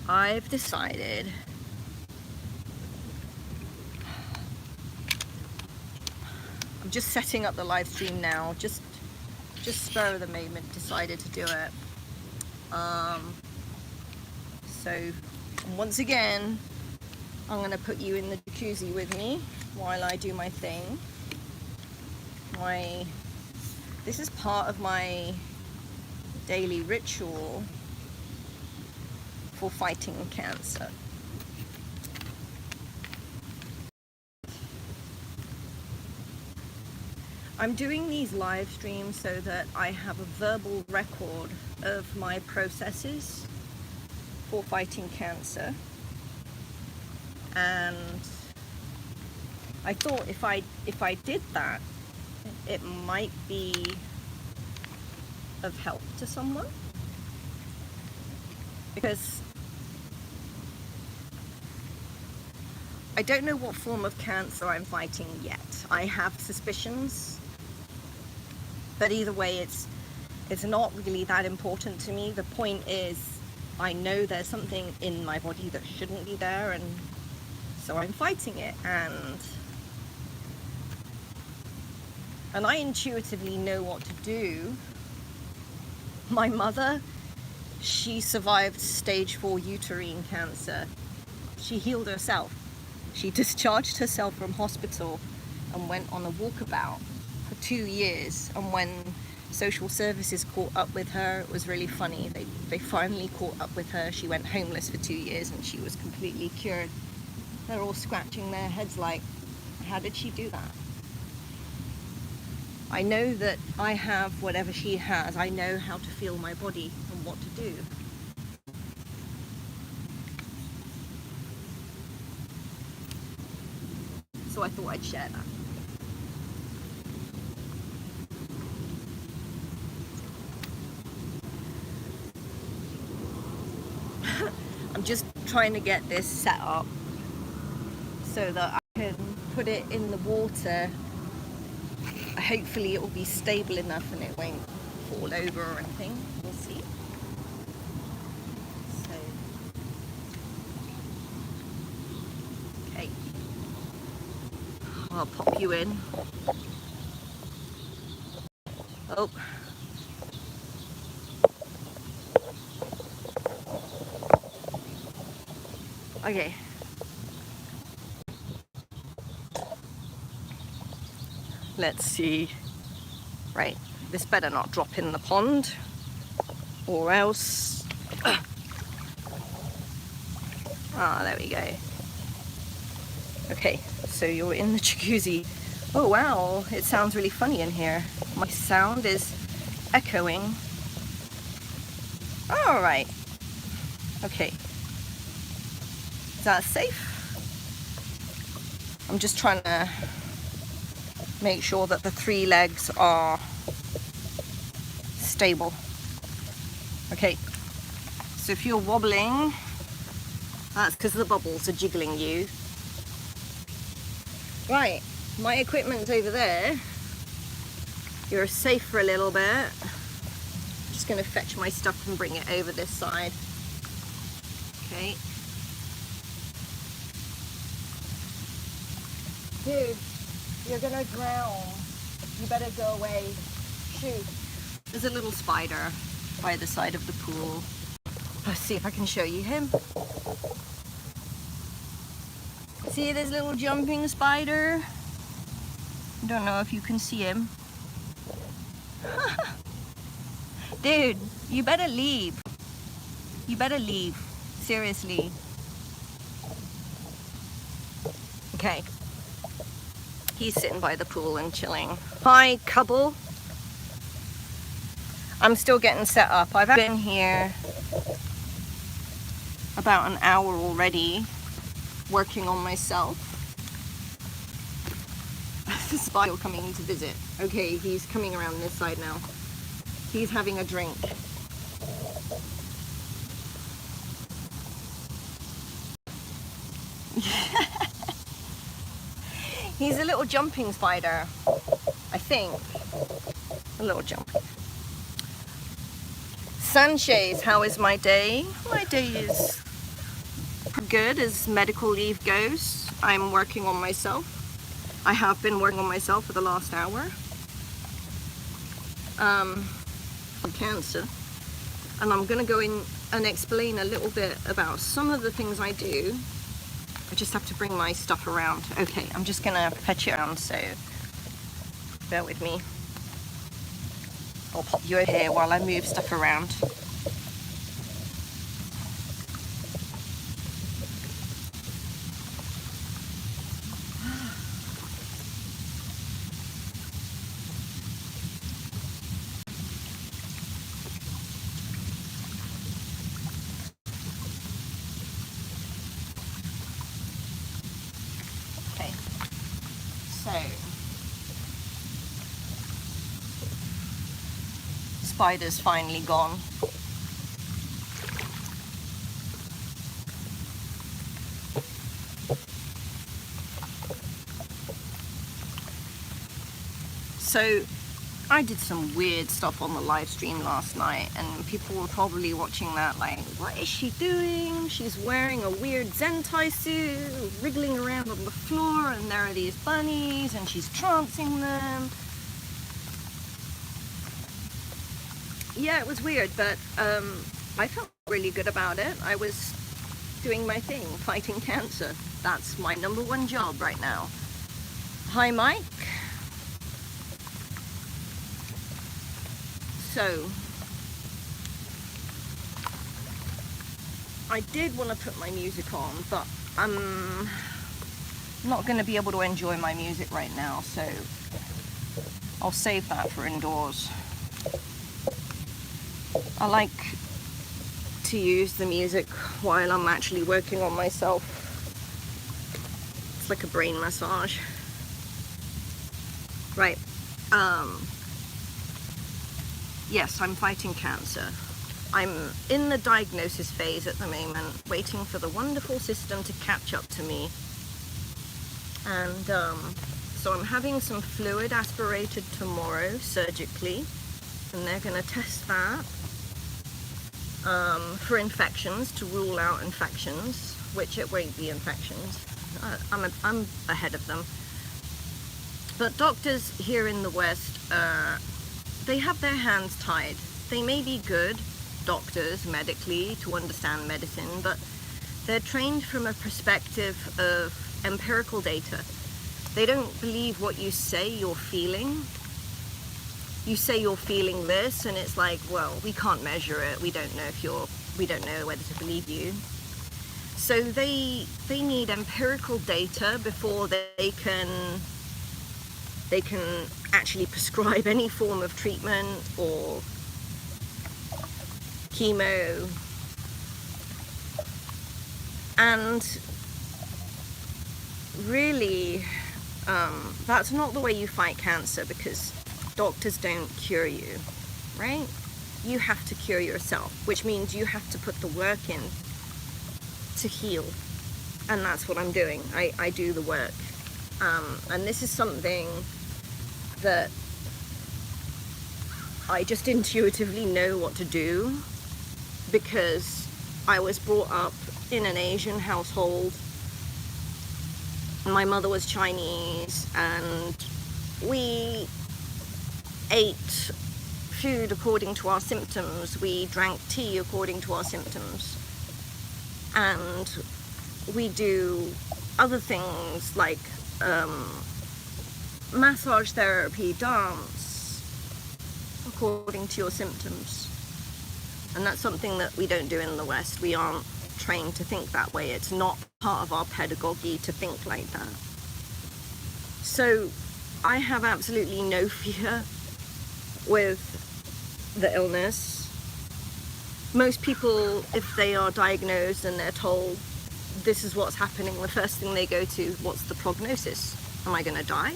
I've decided I'm just setting up the live stream now, just spur of the moment decided to do it. So once again, I'm going to put you in the jacuzzi with me while I do my thing. This is part of my daily ritual for fighting cancer. I'm doing these live streams so that I have a verbal record of my processes for fighting cancer, and I thought if I did that, it might be of help to someone, because I don't know what form of cancer I'm fighting yet. I have suspicions, but either way it's not really that important to me. The point is, I know there's something in my body that shouldn't be there, and so I'm fighting it, and I intuitively know what to do. My mother, she survived stage 4 uterine cancer. She healed herself. She discharged herself from hospital and went on a walkabout for 2 years, and when social services caught up with her, it was really funny. They finally caught up with her. She went homeless for 2 years and she was completely cured. They're all scratching their heads like, how did she do that? I know that I have whatever she has. I know how to feel my body and what to do. So I thought I'd share that. I'm just trying to get this set up so that I can put it in the water. Hopefully it will be stable enough and it won't fall over or anything. We'll see. So, okay. I'll pop you in. Oh. Okay. Let's see. Right, this better not drop in the pond, or else. Ah, there we go. Okay, so you're in the jacuzzi. Oh wow, it sounds really funny in here. My sound is echoing. All right. Okay. Is that safe? I'm just trying to make sure that the 3 legs are stable. Okay, so if you're wobbling, that's because the bubbles are jiggling you. Right, my equipment's over there. You're safe for a little bit. I'm just going to fetch my stuff and bring it over this side. Okay. Dude, you're gonna drown. You better go away. Shoot. There's a little spider by the side of the pool. Let's see if I can show you him. See this little jumping spider? I don't know if you can see him. Dude, you better leave. You better leave. Seriously. Okay. He's sitting by the pool and chilling. Hi, couple. I'm still getting set up. I've been here about an hour already, working on myself. The spider coming to visit. Okay, he's coming around this side now. He's having a drink. He's a little jumping spider, I think. A little jumping. Sanchez, how is my day? My day is good as medical leave goes. I'm working on myself. I have been working on myself for the last hour. For cancer. And I'm gonna go in and explain a little bit about some of the things I do. I just have to bring my stuff around. Okay, I'm just gonna fetch it around, so bear with me. I'll pop you over here while I move stuff around. Okay, so spider's finally gone. So I did some weird stuff on the live stream last night, and people were probably watching that like, what is she doing? She's wearing a weird Zentai suit, wriggling around on the floor, and there are these bunnies, and she's trancing them. Yeah, it was weird, but I felt really good about it. I was doing my thing, fighting cancer. That's my #1 job right now. Hi, Mike. So, I did want to put my music on, but I'm not going to be able to enjoy my music right now, so I'll save that for indoors. I like to use the music while I'm actually working on myself. It's like a brain massage. Right. Yes, I'm fighting cancer. I'm in the diagnosis phase at the moment, waiting for the wonderful system to catch up to me. And so I'm having some fluid aspirated tomorrow surgically, and they're going to test that for infections, to rule out infections, which it won't be infections. I'm ahead of them. But doctors here in the West, they have their hands tied. They may be good doctors medically to understand medicine, but they're trained from a perspective of empirical data. They don't believe what you say you're feeling. You say you're feeling this, and it's like, well, we can't measure it. We don't know whether to believe you. So they need empirical data before they can actually prescribe any form of treatment or chemo. And really, that's not the way you fight cancer, because doctors don't cure you, right? You have to cure yourself, which means you have to put the work in to heal. And that's what I'm doing. I do the work. And this is something that I just intuitively know what to do, because I was brought up in an Asian household. My mother was Chinese, and we ate food according to our symptoms. We drank tea according to our symptoms. And we do other things like massage therapy, dance, according to your symptoms. And that's something that we don't do in the West. We aren't trained to think that way. It's not part of our pedagogy to think like that. So I have absolutely no fear with the illness. Most people, if they are diagnosed and they're told this is what's happening, the first thing they go to, what's the prognosis? Am I going to die?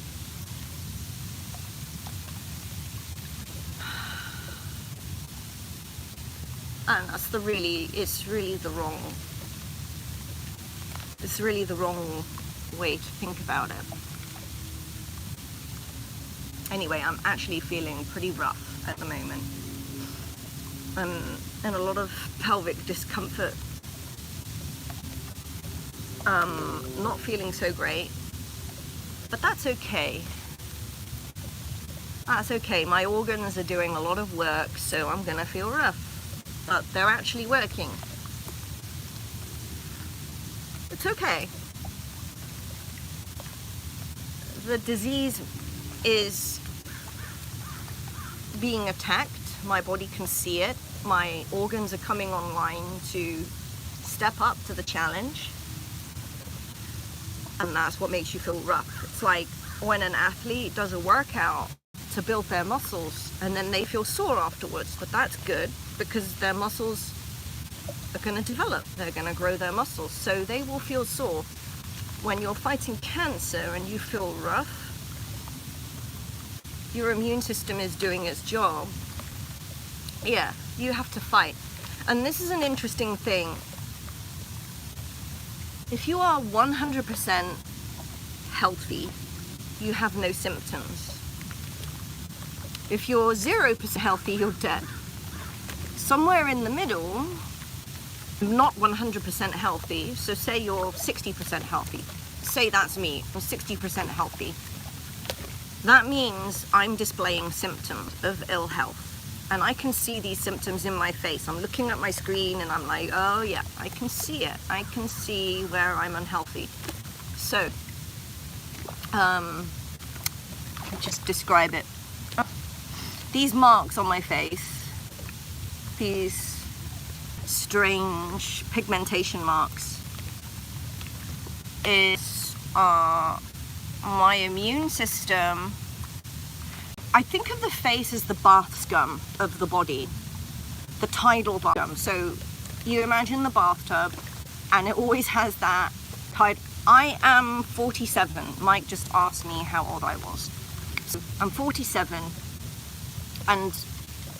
And that's it's really the wrong way to think about it. Anyway, I'm actually feeling pretty rough at the moment. And a lot of pelvic discomfort. not feeling so great, but that's okay. That's okay. My organs are doing a lot of work, so I'm gonna feel rough, but they're actually working. It's okay. The disease is being attacked. My body can see it. My organs are coming online to step up to the challenge. And that's what makes you feel rough. It's like when an athlete does a workout to build their muscles and then they feel sore afterwards, but that's good because their muscles are going to develop. They're going to grow their muscles, so they will feel sore. When you're fighting cancer and you feel rough, your immune system is doing its job. Yeah, you have to fight. And this is an interesting thing. If you are 100% healthy, you have no symptoms. If you're 0% healthy, you're dead. Somewhere in the middle, not 100% healthy, so say you're 60% healthy. Say that's me, I'm 60% healthy. That means I'm displaying symptoms of ill health. And I can see these symptoms in my face. I'm looking at my screen and I'm like, oh yeah, I can see it. I can see where I'm unhealthy. So, let me just describe it. These marks on my face, these strange pigmentation marks, is my immune system. I think of the face as the bath scum of the body, the tidal bath scum. So you imagine the bathtub and it always has that tide. I am 47. Mike just asked me how old I was. So I'm 47 and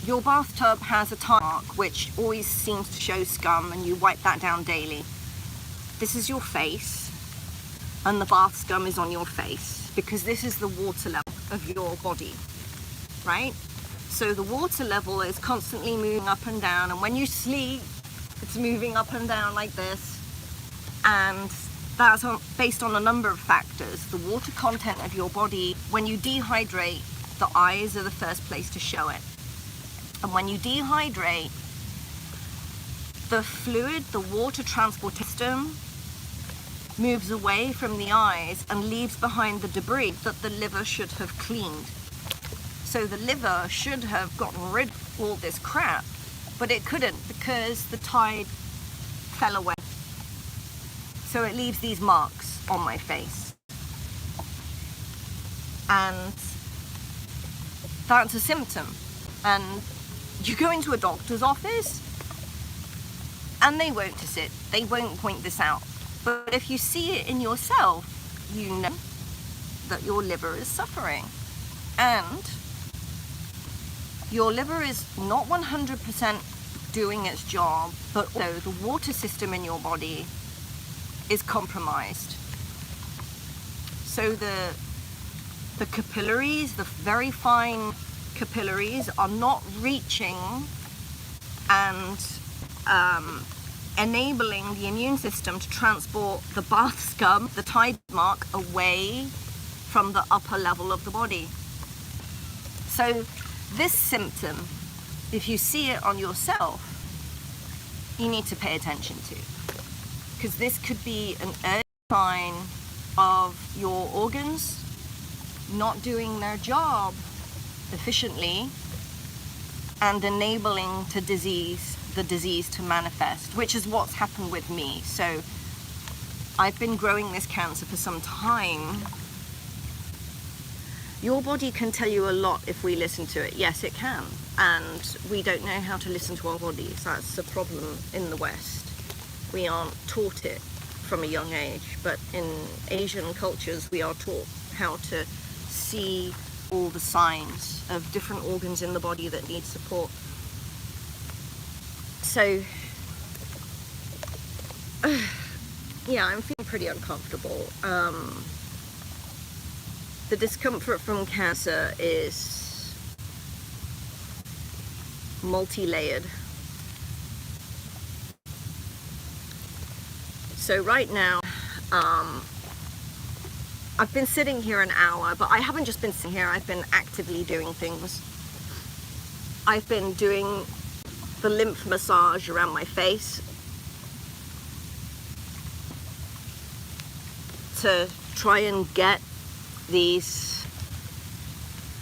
your bathtub has a tide mark which always seems to show scum and you wipe that down daily. This is your face and the bath scum is on your face because this is the water level of your body. Right? So the water level is constantly moving up and down, and when you sleep, it's moving up and down like this, and that's based on a number of factors. The water content of your body. When you dehydrate, the eyes are the first place to show it, and when you dehydrate, the fluid, the water transport system, moves away from the eyes and leaves behind the debris that the liver should have cleaned. So the liver should have gotten rid of all this crap, but it couldn't because the tide fell away. So it leaves these marks on my face. And that's a symptom. And you go into a doctor's office and they won't notice it. They won't point this out. But if you see it in yourself, you know that your liver is suffering. And your liver is not 100% doing its job, but also the water system in your body is compromised. So the capillaries, the very fine capillaries, are not reaching and enabling the immune system to transport the bath scum, the tide mark, away from the upper level of the body. So this symptom, if you see it on yourself, you need to pay attention to, because this could be an early sign of your organs not doing their job efficiently and enabling the disease to manifest, which is what's happened with me. So I've been growing this cancer for some time. Your body can tell you a lot if we listen to it. Yes, it can. And we don't know how to listen to our bodies. That's the problem in the West. We aren't taught it from a young age. But in Asian cultures, we are taught how to see all the signs of different organs in the body that need support. So, yeah, I'm feeling pretty uncomfortable. The discomfort from cancer is multi-layered. So right now, I've been sitting here an hour, but I haven't just been sitting here, I've been actively doing things. I've been doing the lymph massage around my face to try and get these,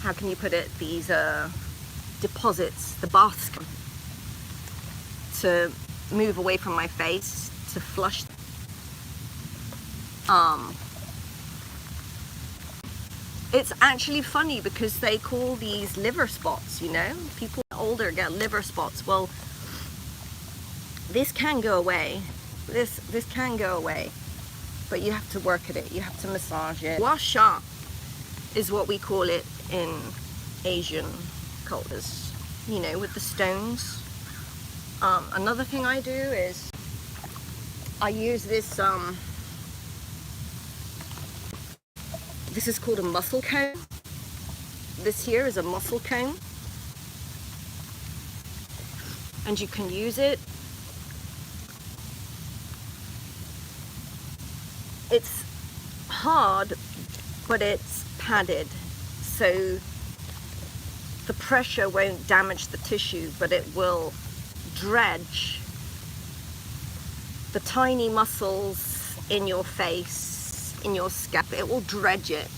how can you put it, these deposits, the bath scum, to move away from my face, to flush. It's actually funny because they call these liver spots, you know? People older get liver spots. Well, this can go away. This can go away. But you have to work at it. You have to massage it. Gua sha is what we call it in Asian cultures, you know, with the stones. Another thing I do is I use this, this is called a muscle comb. This here is a muscle comb. And you can use it. It's hard, but it's padded. So the pressure won't damage the tissue, but it will dredge the tiny muscles in your face, in your scalp. It will dredge it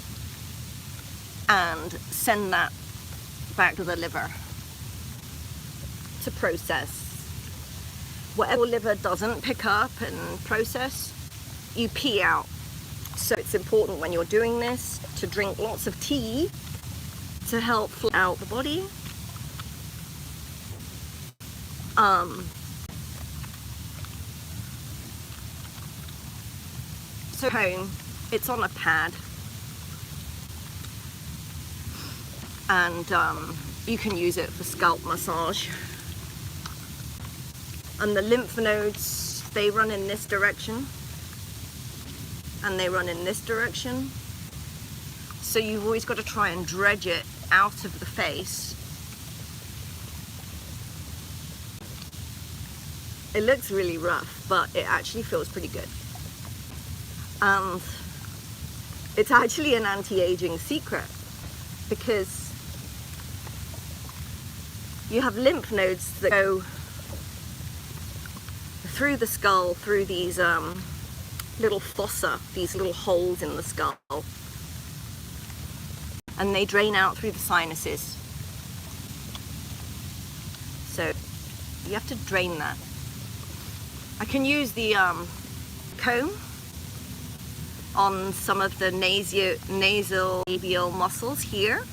and send that back to the liver to process. Whatever liver doesn't pick up and process, you pee out. So it's important when you're doing this to drink lots of tea to help flow out the body. So home, it's on a pad, and you can use it for scalp massage. And the lymph nodes, they run in this direction and they run in this direction. So you've always got to try and dredge it out of the face. It looks really rough, but it actually feels pretty good. And it's actually an anti-aging secret, because you have lymph nodes that go through the skull, through these little fossa, these little holes in the skull, and they drain out through the sinuses. So you have to drain that. I can use the comb on some of the nasal labial muscles here.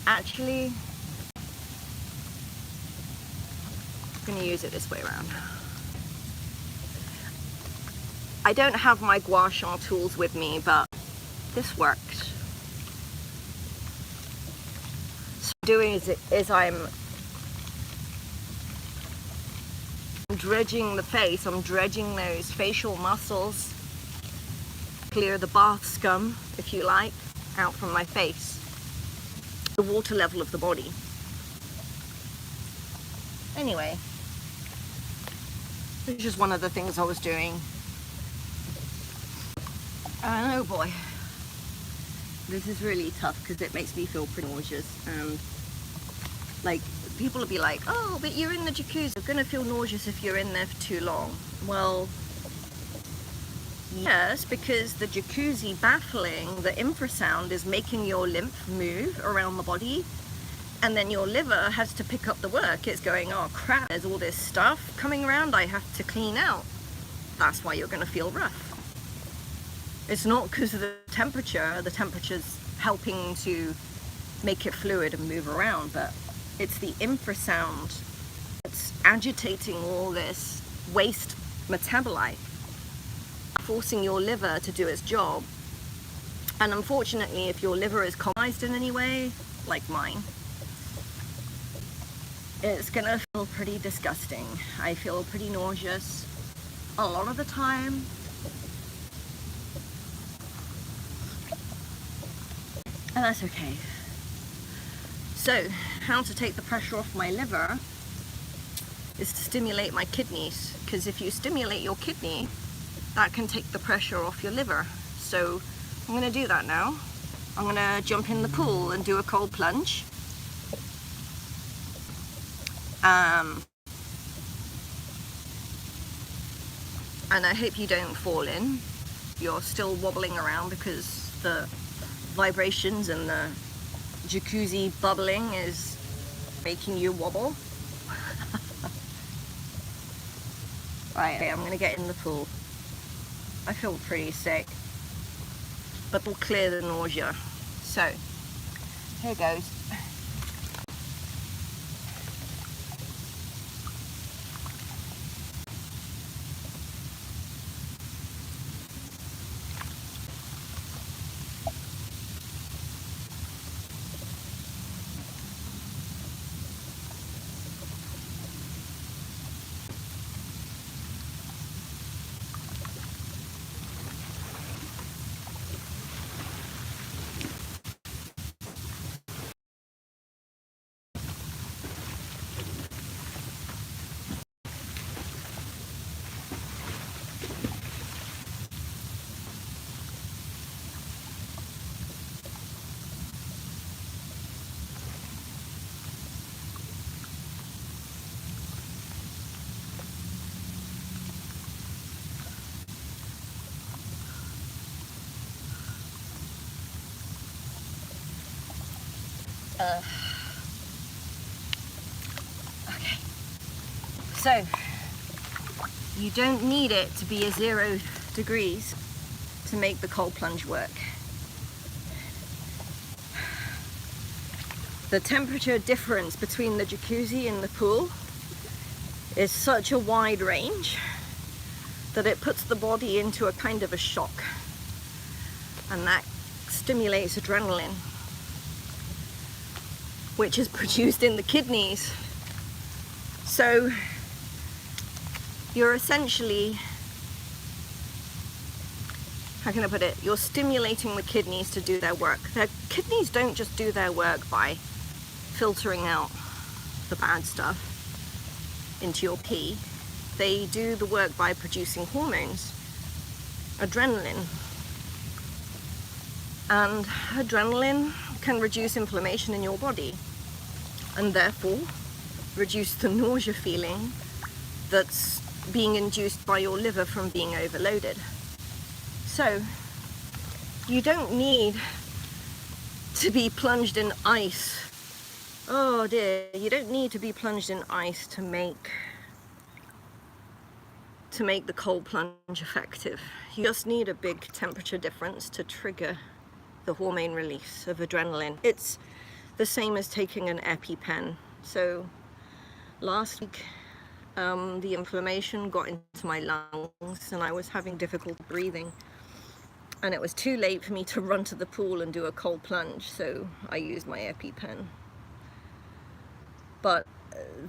Actually, I'm going to use it this way around. I don't have my gua sha tools with me, but this worked. So what I'm doing is I'm dredging the face. I'm dredging those facial muscles, clear the bath scum, if you like, out from my face. The water level of the body. Anyway, this is just one of the things I was doing. And oh boy, this is really tough because it makes me feel pretty nauseous. And like, people will be like, oh, but you're in the jacuzzi, you're gonna feel nauseous if you're in there for too long. Well, yes, because the jacuzzi baffling, the infrasound is making your lymph move around the body, and then your liver has to pick up the work. It's going, oh crap, there's all this stuff coming around I have to clean out. That's why you're going to feel rough. It's not because of the temperature's helping to make it fluid and move around, but it's the infrasound that's agitating all this waste metabolite, forcing your liver to do its job. And unfortunately, if your liver is compromised in any way, like mine, it's gonna feel pretty disgusting. I feel pretty nauseous a lot of the time. And that's okay. So, how to take the pressure off my liver is to stimulate my kidneys, because if you stimulate your kidney, that can take the pressure off your liver. So I'm going to do that now. I'm going to jump in the pool and do a cold plunge. And I hope you don't fall in. You're still wobbling around because the vibrations and the jacuzzi bubbling is making you wobble. Right, okay, I'm gonna get in the pool. I feel pretty sick, but we'll clear the nausea. So, here goes. Okay, so you don't need it to be a 0 degrees to make the cold plunge work. The temperature difference between the jacuzzi and the pool is such a wide range that it puts the body into a kind of a shock, and that stimulates adrenaline, which is produced in the kidneys. So you're essentially, how can I put it, you're stimulating the kidneys to do their work. Their kidneys don't just do their work by filtering out the bad stuff into your pee. They do the work by producing hormones, adrenaline. And adrenaline can reduce inflammation in your body, and therefore reduce the nausea feeling that's being induced by your liver from being overloaded. So you don't need to be plunged in ice. Oh dear, you don't need to be plunged in ice to make the cold plunge effective. You just need a big temperature difference to trigger the hormone release of adrenaline. It's the same as taking an EpiPen. So last week the inflammation got into my lungs and I was having difficulty breathing, and it was too late for me to run to the pool and do a cold plunge, so I used my EpiPen. But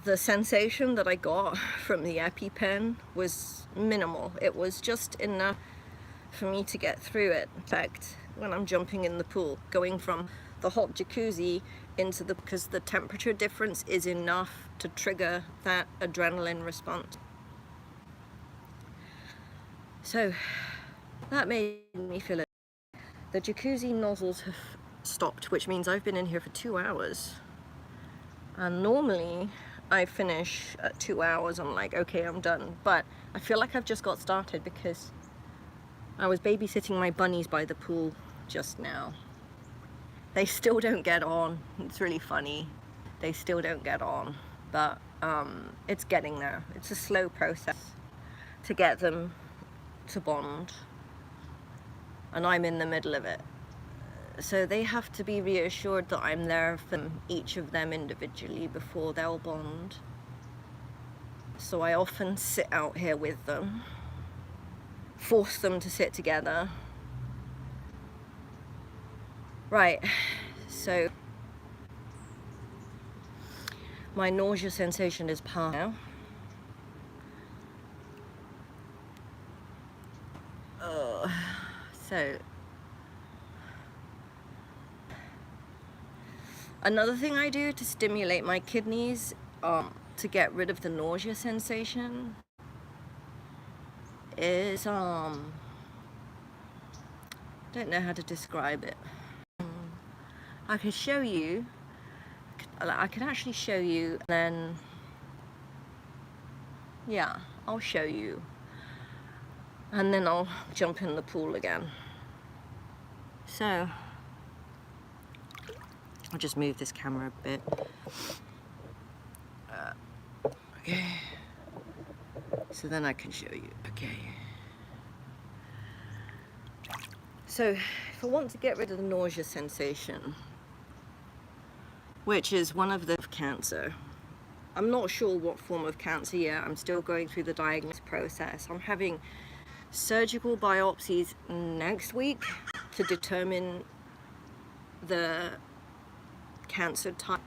the sensation that I got from the EpiPen was minimal. It was just enough for me to get through it. In fact, when I'm jumping in the pool, going from the hot jacuzzi into the, because the temperature difference is enough to trigger that adrenaline response. So that made me feel it. The jacuzzi nozzles have stopped, which means I've been in here for 2 hours. And normally I finish at 2 hours, I'm like, okay, I'm done. But I feel like I've just got started because I was babysitting my bunnies by the pool just now. They still don't get on. It's really funny. They still don't get on, but it's getting there. It's a slow process to get them to bond, and I'm in the middle of it. So they have to be reassured that I'm there for them, each of them individually, before they'll bond. So I often sit out here with them, force them to sit together. Right, so my nausea sensation is past now. So another thing I do to stimulate my kidneys, to to get rid of the nausea sensation is, don't know how to describe it. I can show you, I can actually show you, and then, yeah, I'll show you. And then I'll jump in the pool again. So, I'll just move this camera a bit. Okay. So then I can show you. Okay. So, if I want to get rid of the nausea sensation, which is one of the cancer, I'm not sure what form of cancer yet. I'm still going through the diagnosis process. I'm having surgical biopsies next week to determine the cancer type.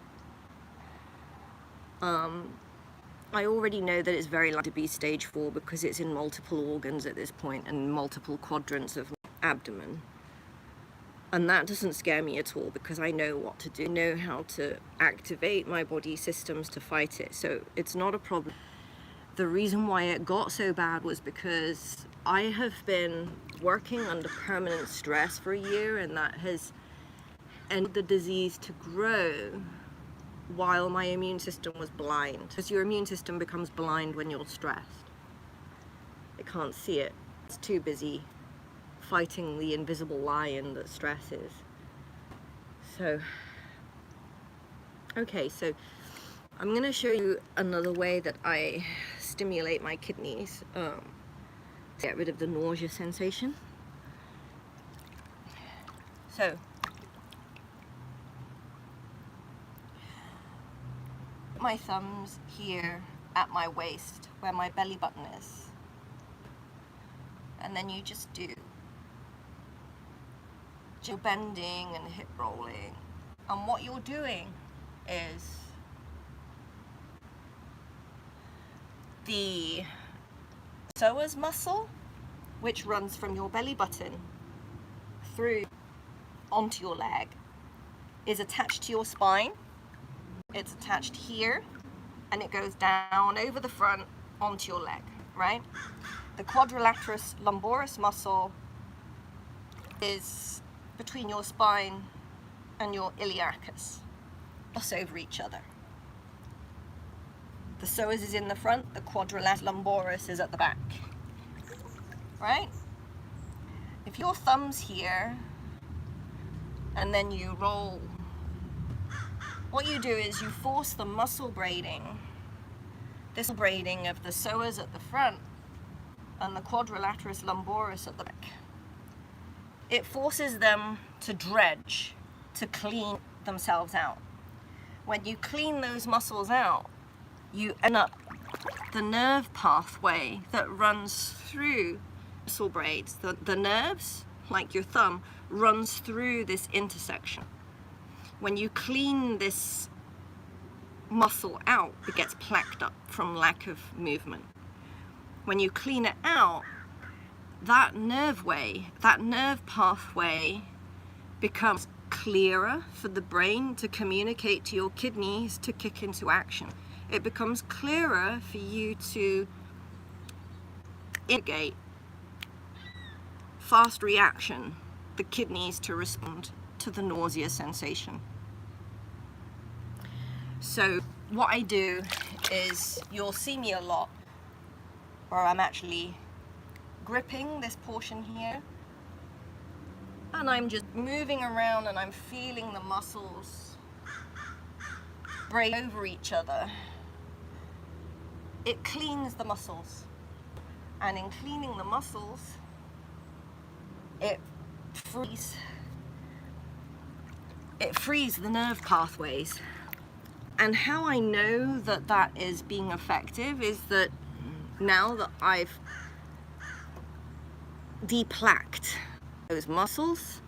I already know that it's very likely to be stage 4 because it's in multiple organs at this point and multiple quadrants of abdomen. And that doesn't scare me at all because I know what to do. I know how to activate my body systems to fight it. So it's not a problem. The reason why it got so bad was because I have been working under permanent stress for a year, and that has enabled the disease to grow while my immune system was blind. Because your immune system becomes blind when you're stressed. It can't see it. It's too busy fighting the invisible lion that stress is. So, okay, so I'm going to show you another way that I stimulate my kidneys to get rid of the nausea sensation. So, my thumbs here at my waist where my belly button is, and then you just do bending and hip rolling, and what you're doing is the psoas muscle, which runs from your belly button through onto your leg, is attached to your spine. It's attached here, and it goes down over the front onto your leg, right? The quadrilaterus lumboris muscle is between your spine and your iliacus, cross over each other. The psoas is in the front, the quadrilaterus lumboris is at the back, right? If your thumb's here, and then you roll, what you do is you force the muscle braiding, this braiding of the psoas at the front and the quadrilaterus lumboris at the back. It forces them to dredge, to clean themselves out. When you clean those muscles out, you end up the nerve pathway that runs through muscle braids. The nerves, like your thumb, runs through this intersection. When you clean this muscle out, it gets plaqued up from lack of movement. When you clean it out, that nerve pathway becomes clearer for the brain to communicate to your kidneys to kick into action. It becomes clearer for you to indicate fast reaction, the kidneys to respond to the nausea sensation. So what I do is, you'll see me a lot where I'm actually gripping this portion here, and I'm just moving around and I'm feeling the muscles braid over each other. It cleans the muscles, and in cleaning the muscles, it frees the nerve pathways. And how I know that that is being effective is that now that I've deplaqued those muscles,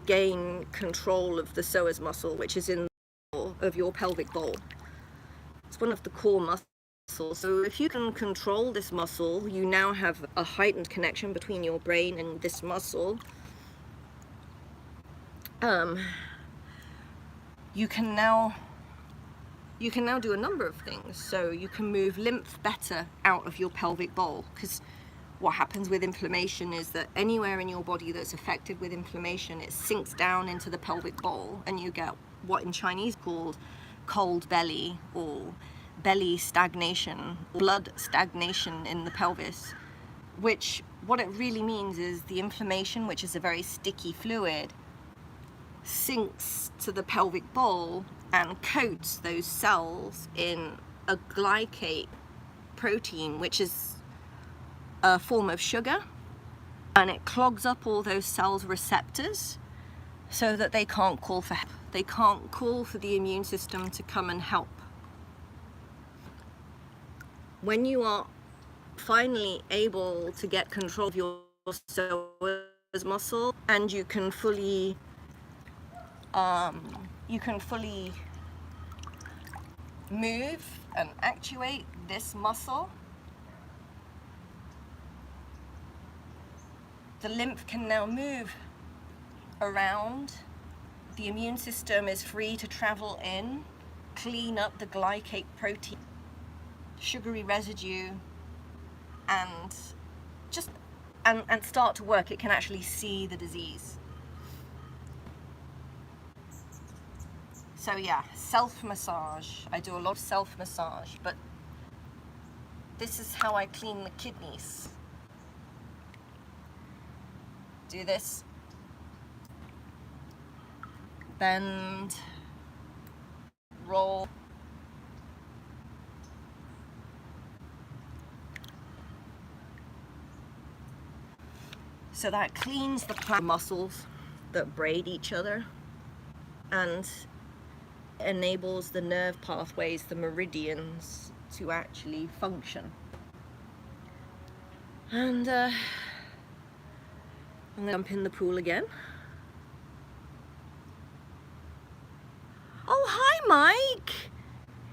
gain control of the psoas muscle, which is in the middle of your pelvic bowl. It's one of the core muscles. So if you can control this muscle, you now have a heightened connection between your brain and this muscle. you can now do a number of things. So you can move lymph better out of your pelvic bowl, because what happens with inflammation is that anywhere in your body that's affected with inflammation, it sinks down into the pelvic bowl, and you get what in Chinese called cold belly, or belly stagnation, blood stagnation in the pelvis, which what it really means is the inflammation, which is a very sticky fluid, sinks to the pelvic bowl and coats those cells in a glycate protein, which is a form of sugar, and it clogs up all those cells' receptors so that they can't call for help. They can't call for the immune system to come and help. When you are finally able to get control of your psoas muscle, and you can fully move and actuate this muscle, the lymph can now move around. The immune system is free to travel in, clean up the glycate protein, sugary residue, and start to work. It can actually see the disease. So yeah, self-massage. I do a lot of self-massage, but this is how I clean the kidneys. Do this. Bend. Roll. So that cleans the muscles that braid each other and enables the nerve pathways, the meridians, to actually function. And I'm gonna jump in the pool again. Oh, hi, Mike.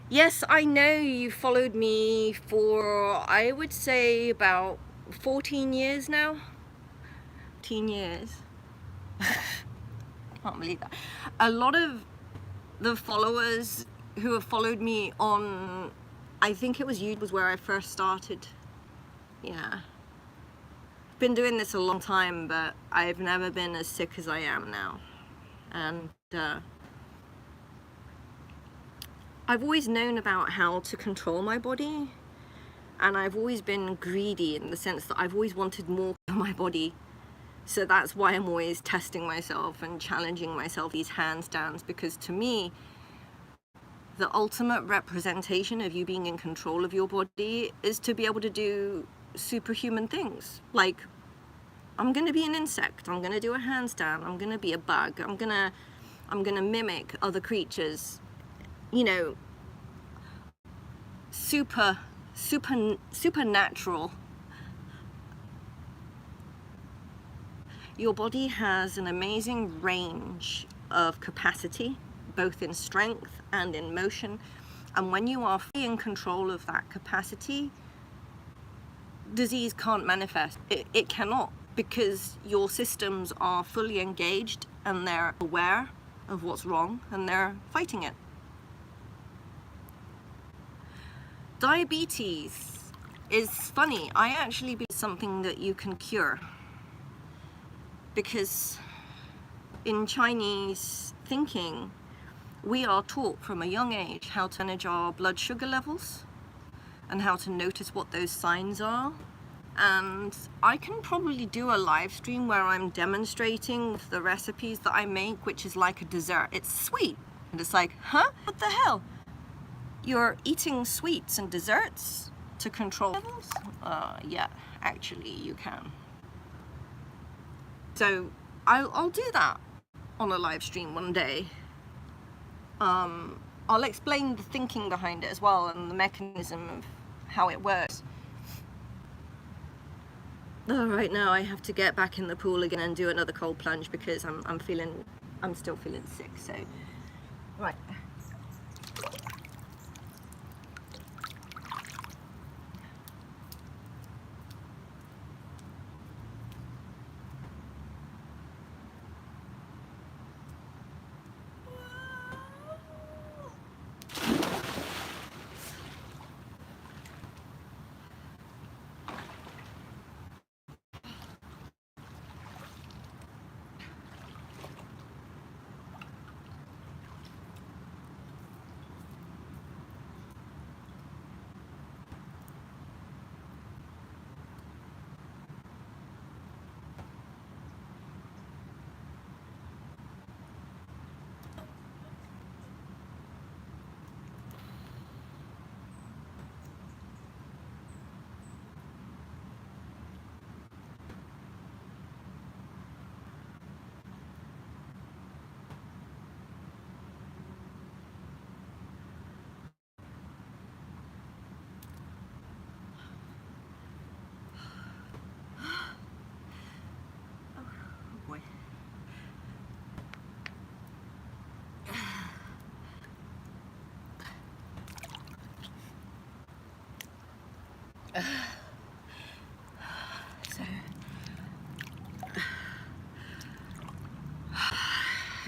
Yes, I know you followed me for, I would say, about 14 years now. 14 years. I can't believe that. A lot of the followers who have followed me on, I think it was YouTube, was where I first started. Yeah. Been doing this a long time, but I've never been as sick as I am now. And I've always known about how to control my body, and I've always been greedy in the sense that I've always wanted more for my body. So that's why I'm always testing myself and challenging myself, these handstands, because to me, the ultimate representation of you being in control of your body is to be able to do superhuman things. Like, I'm gonna be an insect, I'm gonna do a handstand, I'm gonna be a bug, I'm gonna mimic other creatures, you know, supernatural. Your body has an amazing range of capacity, both in strength and in motion. And when you are fully in control of that capacity, disease can't manifest. It cannot, because your systems are fully engaged and they're aware of what's wrong and they're fighting it. Diabetes is funny. I actually believe something that you can cure, because in Chinese thinking, we are taught from a young age how to manage our blood sugar levels and how to notice what those signs are. And I can probably do a live stream where I'm demonstrating the recipes that I make, which is like a dessert. It's sweet. And it's like, huh? What the hell? You're eating sweets and desserts to control levels? Yeah, actually you can. So I'll do that on a live stream one day. I'll explain the thinking behind it as well and the mechanism of how it works. Right now I have to get back in the pool again and do another cold plunge because I'm still feeling sick. So, right.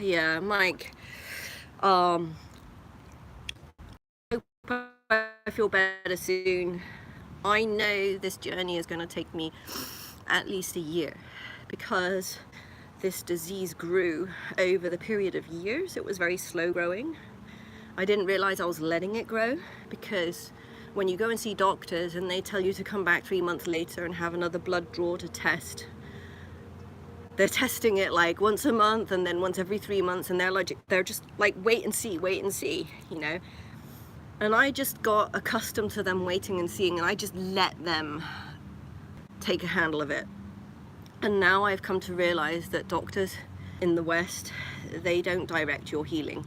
yeah, Mike, um, I feel better soon. I know this journey is going to take me at least a year because this disease grew over the period of years. It was very slow growing. I didn't realize I was letting it grow, because when you go and see doctors and they tell you to come back 3 months later and have another blood draw to test, they're testing it like once a month and then once every 3 months, and they're just like wait and see, you know. And I just got accustomed to them waiting and seeing, and I just let them take a handle of it. And now I've come to realize that doctors in the West, they don't direct your healing.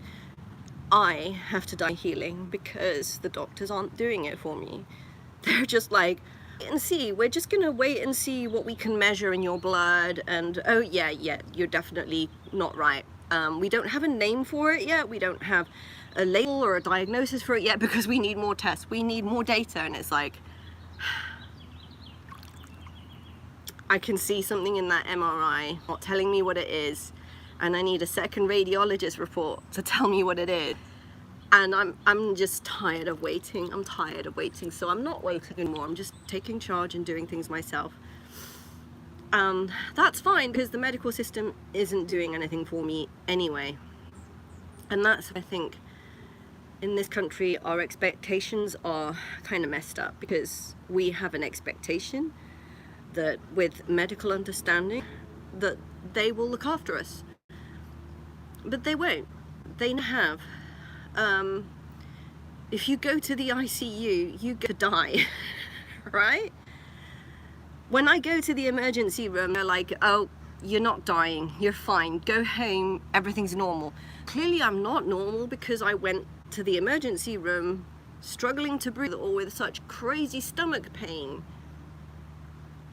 I have to die healing because the doctors aren't doing it for me. They're just like, wait and see, we're just gonna wait and see what we can measure in your blood, and oh yeah, you're definitely not right. We don't have a name for it yet, we don't have a label or a diagnosis for it yet, because we need more tests, we need more data. And it's like, I can see something in that MRI not telling me what it is, and I need a second radiologist report to tell me what it is. And I'm just tired of waiting. I'm tired of waiting. So I'm not waiting anymore. I'm just taking charge and doing things myself. That's fine, because the medical system isn't doing anything for me anyway. And that's, I think, in this country, our expectations are kind of messed up, because we have an expectation that with medical understanding that they will look after us, but they won't. They have. If you go to the ICU, you get to die, right? When I go to the emergency room, they're like, oh, you're not dying, you're fine, go home, everything's normal. Clearly I'm not normal, because I went to the emergency room struggling to breathe or with such crazy stomach pain.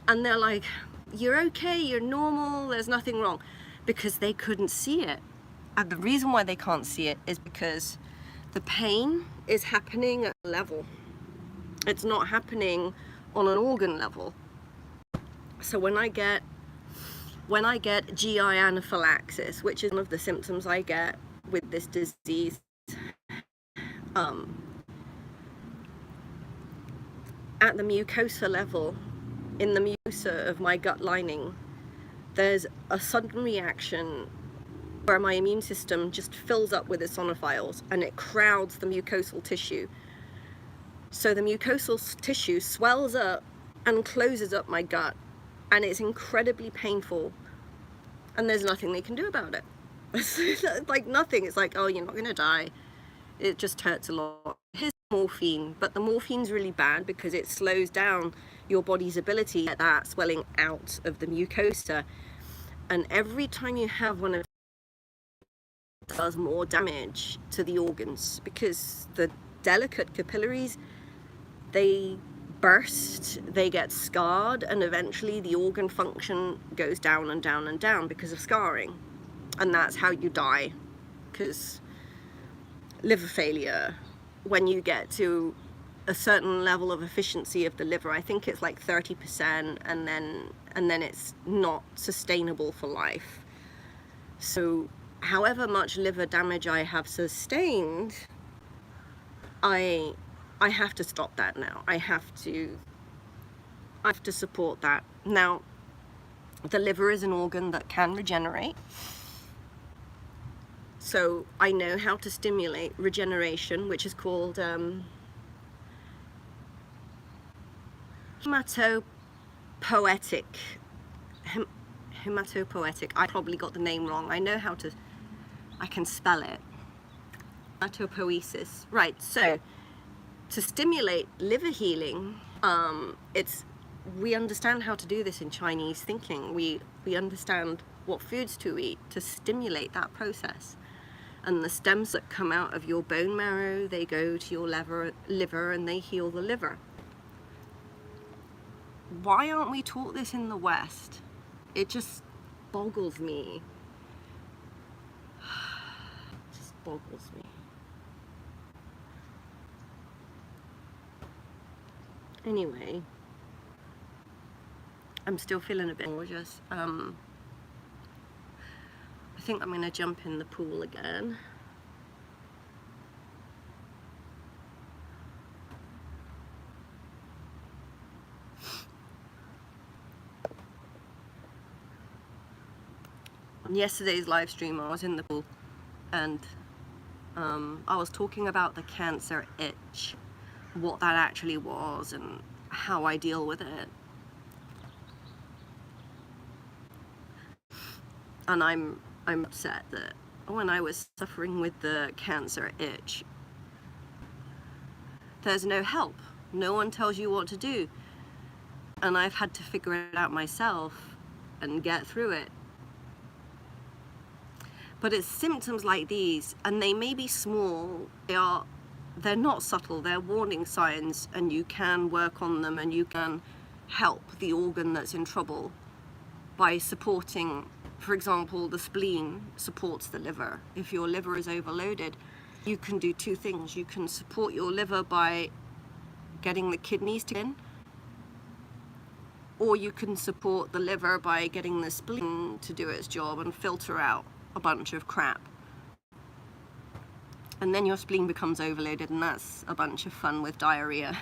And they're like, you're okay, you're normal, there's nothing wrong, because they couldn't see it. And the reason why they can't see it is because the pain is happening at a level. It's not happening on an organ level. So when I get GI anaphylaxis, which is one of the symptoms I get with this disease, at the mucosa level, in the mucosa of my gut lining, there's a sudden reaction where my immune system just fills up with eosinophiles and it crowds the mucosal tissue. So the mucosal tissue swells up and closes up my gut, and it's incredibly painful, and there's nothing they can do about it. It's like nothing. It's like, oh, you're not gonna die, it just hurts a lot. Here's morphine, but the morphine's really bad because it slows down your body's ability to get that swelling out of the mucosa, and every time you have one of does more damage to the organs, because the delicate capillaries, they burst, they get scarred, and eventually the organ function goes down and down and down because of scarring. And that's how you die, because liver failure, when you get to a certain level of efficiency of the liver, I think it's like 30%, and then it's not sustainable for life. So however much liver damage I have sustained, I have to stop that now. I have to support that. Now, the liver is an organ that can regenerate. So I know how to stimulate regeneration, which is called hematopoietic. Hematopoietic. I probably got the name wrong. I know how to, I can spell it. Hematopoiesis. Right, so to stimulate liver healing, we understand how to do this in Chinese thinking. We understand what foods to eat to stimulate that process. And the stems that come out of your bone marrow, they go to your liver and they heal the liver. Why aren't we taught this in the West? It just boggles me. It just boggles me. Anyway, I'm still feeling a bit nauseous. I think I'm going to jump in the pool again. On yesterday's live stream, I was in the pool and I was talking about the cancer itch, what that actually was and how I deal with it. And I'm upset that when I was suffering with the cancer itch, there's no help. No one tells you what to do. And I've had to figure it out myself and get through it. But it's symptoms like these, and they may be small, they're not subtle, they're warning signs, and you can work on them and you can help the organ that's in trouble by supporting. For example, the spleen supports the liver. If your liver is overloaded, you can do two things. You can support your liver by getting the kidneys to in, or you can support the liver by getting the spleen to do its job and filter out a bunch of crap. And then your spleen becomes overloaded, and that's a bunch of fun with diarrhea.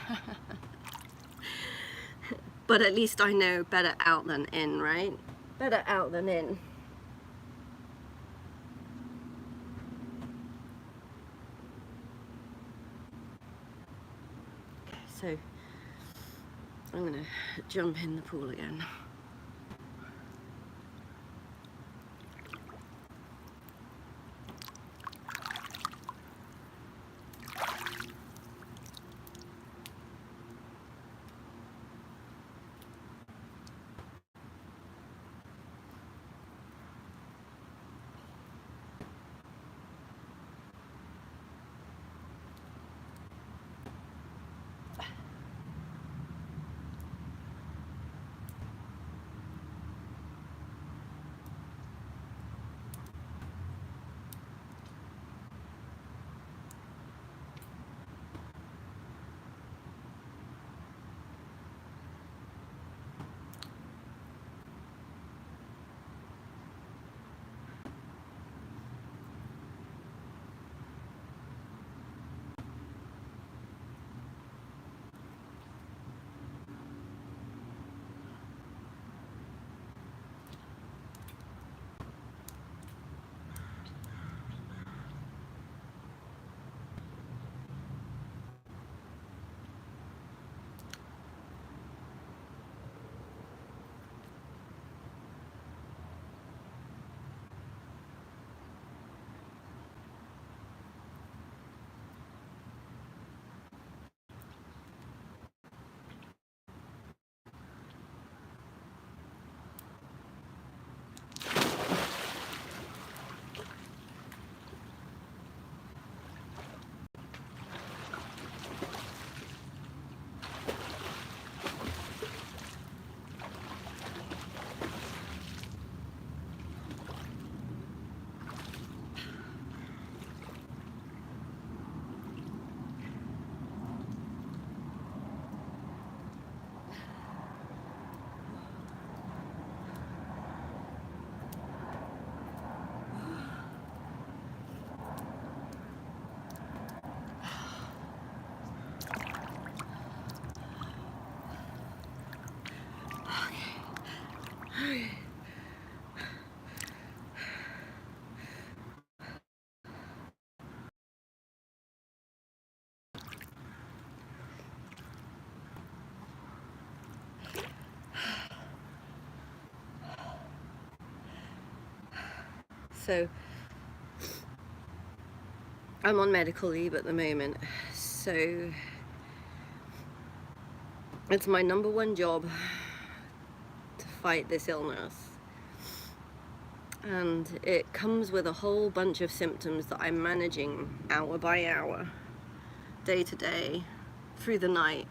But at least I know better out than in, right? Better out than in. Okay, so I'm gonna jump in the pool again. So I'm on medical leave at the moment, so it's my #1 job to fight this illness, and it comes with a whole bunch of symptoms that I'm managing hour by hour, day to day, through the night.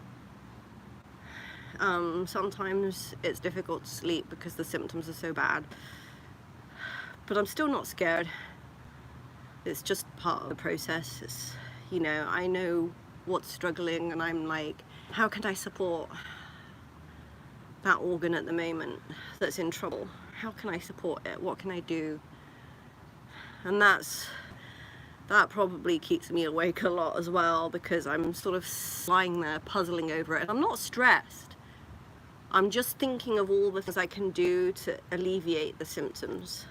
Sometimes it's difficult to sleep because the symptoms are so bad, but I'm still not scared. It's just part of the process. It's, you know, I know what's struggling, and I'm like, how can I support that organ at the moment that's in trouble? How can I support it? What can I do And that probably keeps me awake a lot as well, because I'm sort of lying there puzzling over it. I'm not stressed. I'm just thinking of all the things I can do to alleviate the symptoms,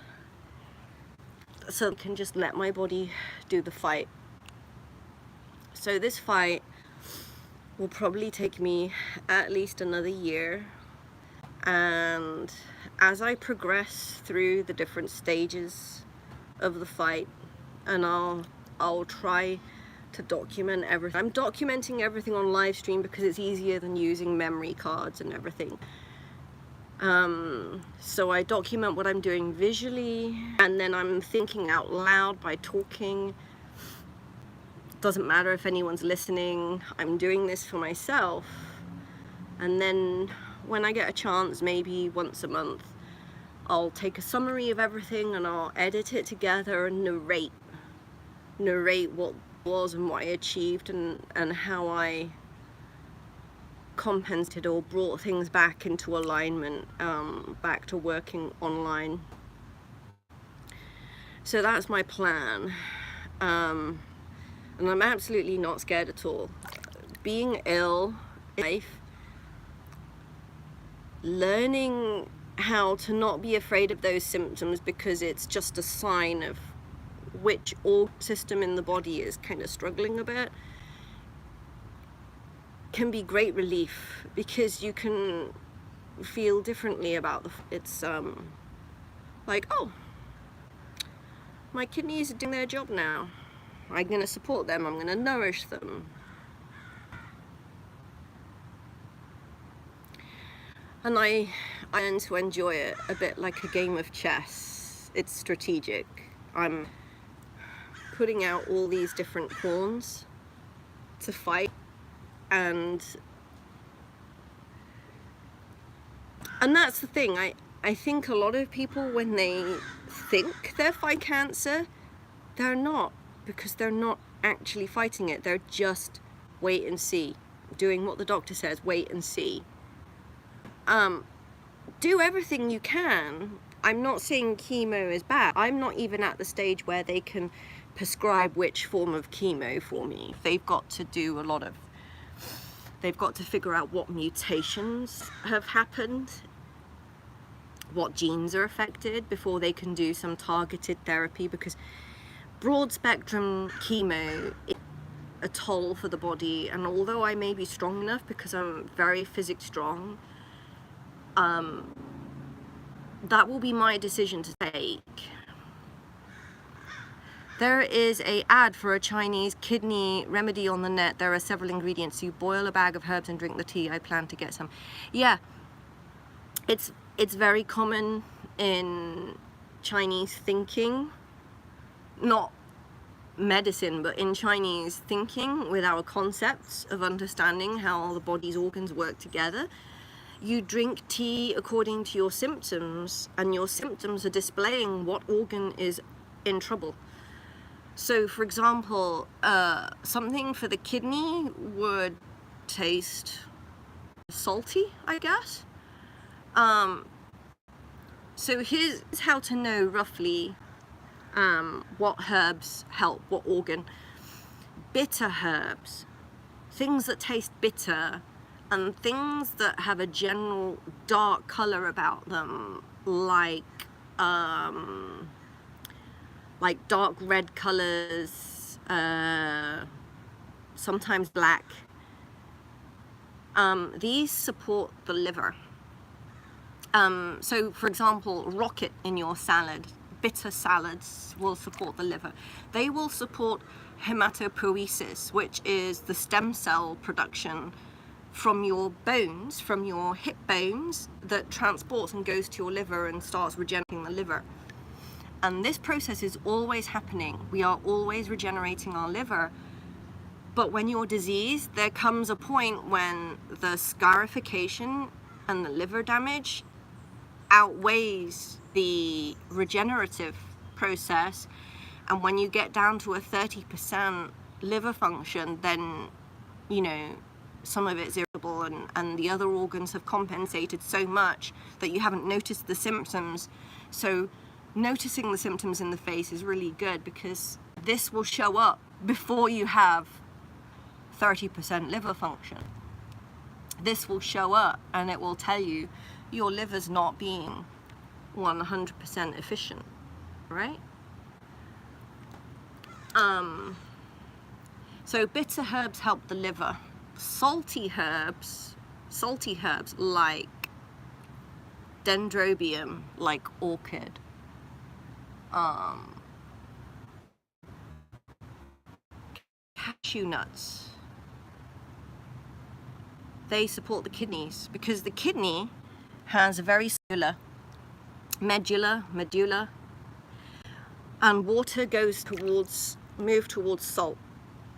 so I can just let my body do the fight. So this fight will probably take me at least another year, and as I progress through the different stages of the fight, and I'll try to document everything. I'm documenting everything on live stream because it's easier than using memory cards and everything. So I document what I'm doing visually, and then I'm thinking out loud by talking. Doesn't matter if anyone's listening, I'm doing this for myself. And then when I get a chance, maybe once a month, I'll take a summary of everything and I'll edit it together and narrate what was and what I achieved, and how I compensated or brought things back into alignment, back to working online. So that's my plan. And I'm absolutely not scared at all. Being ill in life, learning how to not be afraid of those symptoms because it's just a sign of which organ system in the body is kind of struggling a bit, can be great relief, because you can feel differently about it's like, oh, my kidneys are doing their job now. I'm going to support them, I'm going to nourish them. And I learn to enjoy it a bit like a game of chess. It's strategic. I'm putting out all these different pawns to fight, and that's the thing. I think a lot of people, when they think they're fighting cancer, they're not, because they're not actually fighting it. They're just wait and see, doing what the doctor says, wait and see. Do everything you can. I'm not saying chemo is bad. I'm not even at the stage where they can prescribe which form of chemo for me. They've got to figure out what mutations have happened, what genes are affected, before they can do some targeted therapy, because broad spectrum chemo is a toll for the body. And although I may be strong enough because I'm very physics strong, that will be my decision to take. There is a ad for a Chinese kidney remedy on the net. There are several ingredients. You boil a bag of herbs and drink the tea. I plan to get some. Yeah, it's very common in Chinese thinking, not medicine, but in Chinese thinking, with our concepts of understanding how the body's organs work together. You drink tea according to your symptoms, and your symptoms are displaying what organ is in trouble. So, for example, something for the kidney would taste salty, I guess. So here's how to know roughly what herbs help, what organ. Bitter herbs, things that taste bitter, and things that have a general dark color about them, like dark red colors, sometimes black. These support the liver. So, for example, rocket in your salad, bitter salads will support the liver. They will support hematopoiesis, which is the stem cell production from your bones, from your hip bones, that transports and goes to your liver and starts regenerating the liver. And this process is always happening. We are always regenerating our liver. But when you're diseased, there comes a point when the scarification and the liver damage outweighs the regenerative process. And when you get down to a 30% liver function, then, you know, some of it's irritable, and the other organs have compensated so much that you haven't noticed the symptoms. So noticing the symptoms in the face is really good, because this will show up before you have 30% liver function. This will show up and it will tell you your liver's not being 100% efficient, right? So bitter herbs help the liver. Salty herbs like dendrobium, like orchid, cashew nuts, they support the kidneys, because the kidney has a very medulla, and water moves towards salt,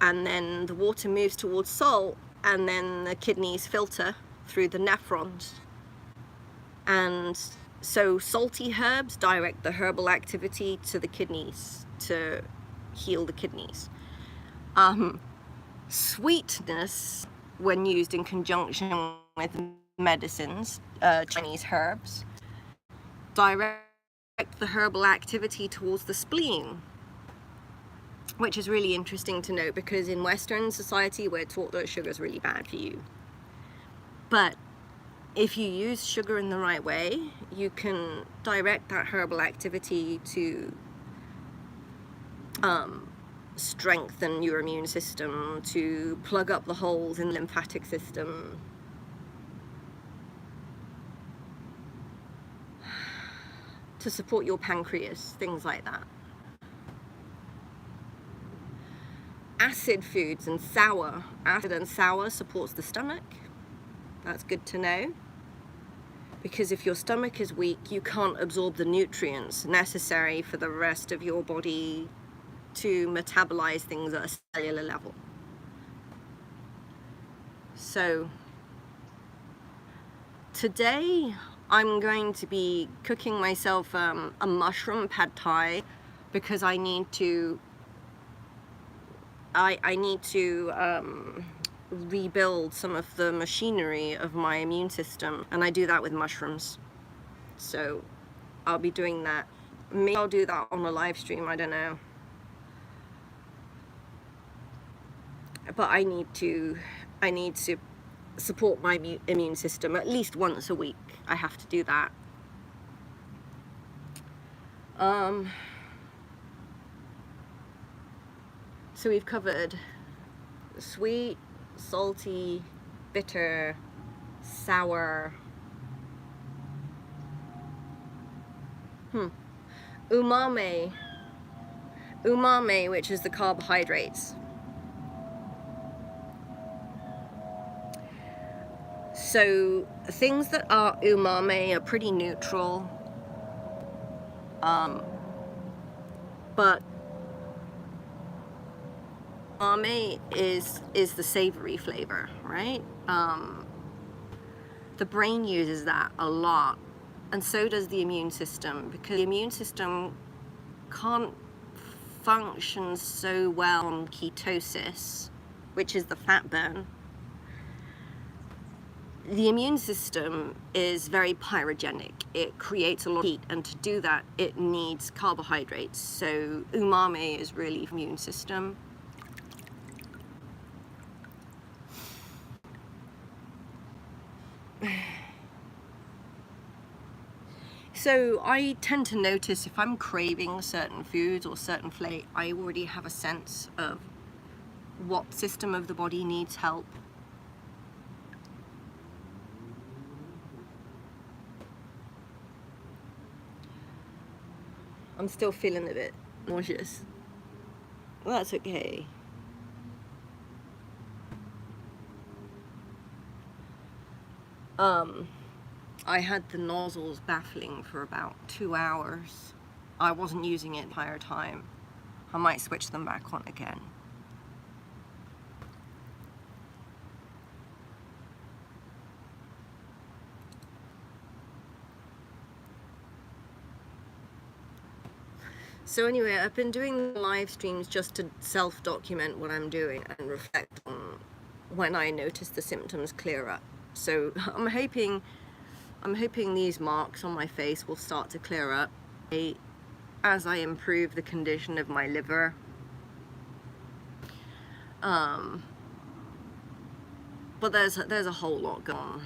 and then the water moves towards salt, and then the kidneys filter through the nephrons. And so salty herbs direct the herbal activity to the kidneys to heal the kidneys. Sweetness, when used in conjunction with medicines, Chinese herbs, direct the herbal activity towards the spleen, which is really interesting to note, because in Western society we're taught that sugar is really bad for you. But if you use sugar in the right way, you can direct that herbal activity to strengthen your immune system, to plug up the holes in the lymphatic system, to support your pancreas, things like that. Acid foods and sour. Acid and sour supports the stomach. That's good to know, because if your stomach is weak, you can't absorb the nutrients necessary for the rest of your body to metabolize things at a cellular level. So today I'm going to be cooking myself a mushroom pad thai, because I need to rebuild some of the machinery of my immune system, and I do that with mushrooms. So I'll be doing that. Maybe I'll do that on a live stream, I don't know. But I need to support my immune system at least once a week. I have to do that. So we've covered sweet, salty, bitter, sour, umami, which is the carbohydrates. So things that are umami are pretty neutral, but umami is the savory flavor, right? The brain uses that a lot, and so does the immune system, because the immune system can't function so well on ketosis, which is the fat burn. The immune system is very pyrogenic. It creates a lot of heat, and to do that it needs carbohydrates. So umami is really immune system. So I tend to notice if I'm craving certain foods or certain flavor, I already have a sense of what system of the body needs help. I'm still feeling a bit nauseous. Well, that's okay. I had the nozzles baffling for about 2 hours. I wasn't using it the entire time. I might switch them back on again. So anyway, I've been doing live streams just to self-document what I'm doing and reflect on when I notice the symptoms clear up. So I'm hoping these marks on my face will start to clear up. as I improve the condition of my liver. But there's a whole lot going on.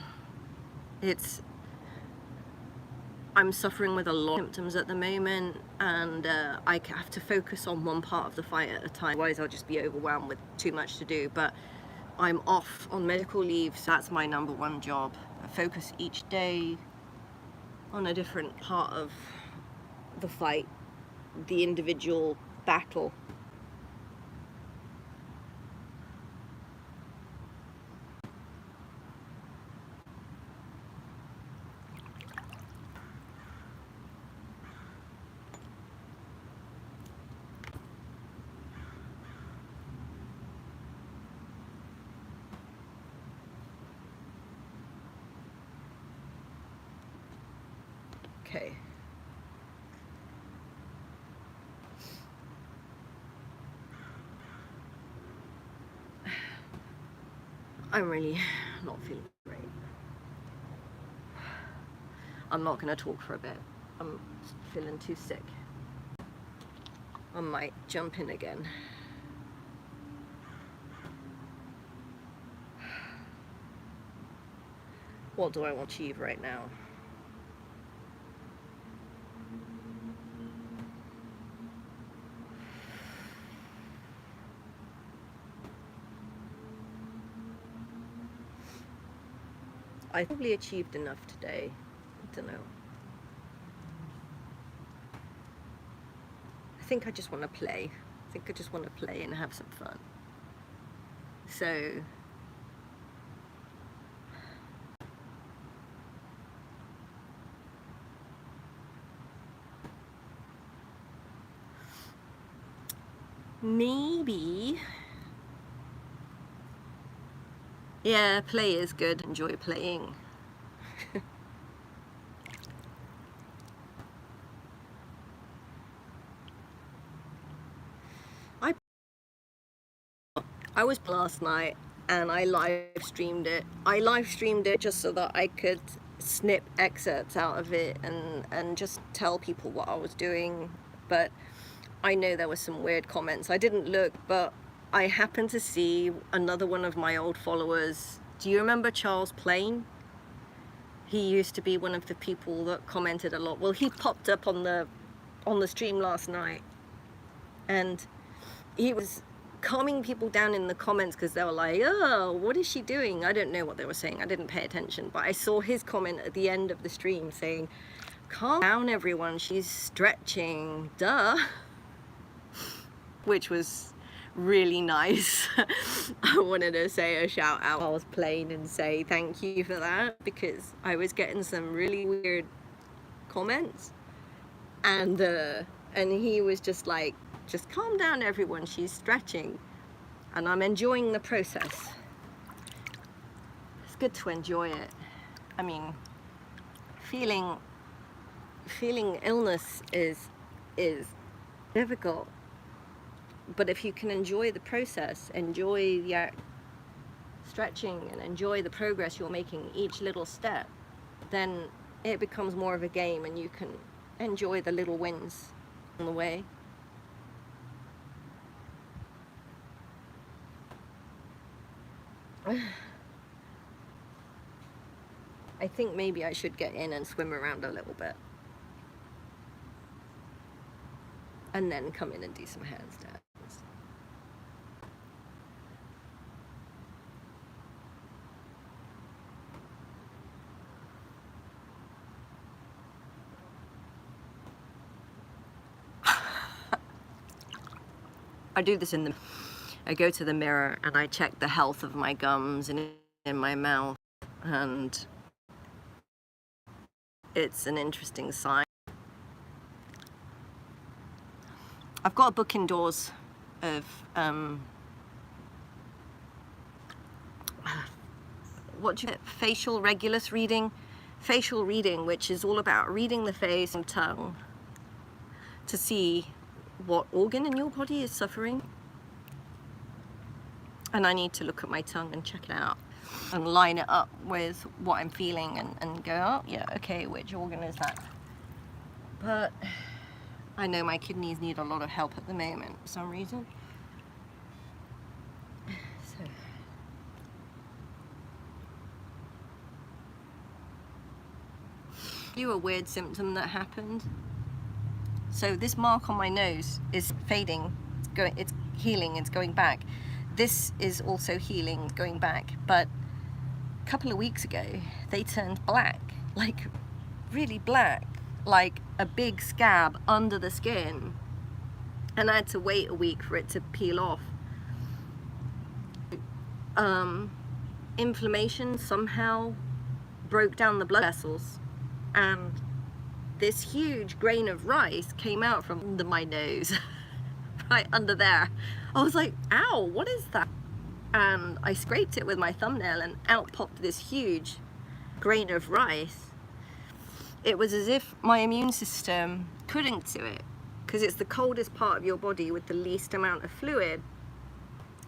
I'm suffering with a lot of symptoms at the moment, and I have to focus on one part of the fight at a time, otherwise I'll just be overwhelmed with too much to do. But I'm off on medical leave, so that's my #1 job. I focus each day on a different part of the fight, the individual battle. Okay. I'm really not feeling great. I'm not going to talk for a bit. I'm feeling too sick. I might jump in again. What do I want to achieve right now? I probably achieved enough today. I don't know. I think I just want to play. I think I just want to play and have some fun. So maybe, yeah, play is good. Enjoy playing. I was last night and I live streamed it. I live streamed it just so that I could snip excerpts out of it and just tell people what I was doing. But I know there were some weird comments. I didn't look, but I happened to see another one of my old followers. Do you remember Charles Plain? He used to be one of the people that commented a lot. Well, he popped up on the stream last night, and he was calming people down in the comments because they were like, oh, what is she doing? I don't know what they were saying. I didn't pay attention, but I saw his comment at the end of the stream saying, calm down everyone, she's stretching, duh. Which was really nice. I wanted to say a shout out. I was playing and say thank you for that, because I was getting some really weird comments, and he was just like, just calm down everyone, she's stretching. And I'm enjoying the process. It's good to enjoy it. I mean, feeling illness is difficult, but if you can enjoy the process, enjoy the stretching, and enjoy the progress you're making each little step, then it becomes more of a game, and you can enjoy the little wins on the way. I think maybe I should get in and swim around a little bit, and then come in and do some handstands. I do this I go to the mirror and I check the health of my gums and in my mouth, and it's an interesting sign. I've got a book indoors of facial regulus reading, which is all about reading the face and tongue to see what organ in your body is suffering. And I need to look at my tongue and check it out and line it up with what I'm feeling and go, oh yeah, okay, which organ is that? But I know my kidneys need a lot of help at the moment for some reason. So. You a weird symptom that happened. So this mark on my nose is fading. It's healing. It's going back. This is also healing, going back. But a couple of weeks ago, they turned black, like really black, like a big scab under the skin, and I had to wait a week for it to peel off. Inflammation somehow broke down the blood vessels, and this huge grain of rice came out from under my nose, right under there. I was like, ow, what is that? And I scraped it with my thumbnail, and out popped this huge grain of rice. It was as if my immune system couldn't do it, because it's the coldest part of your body with the least amount of fluid,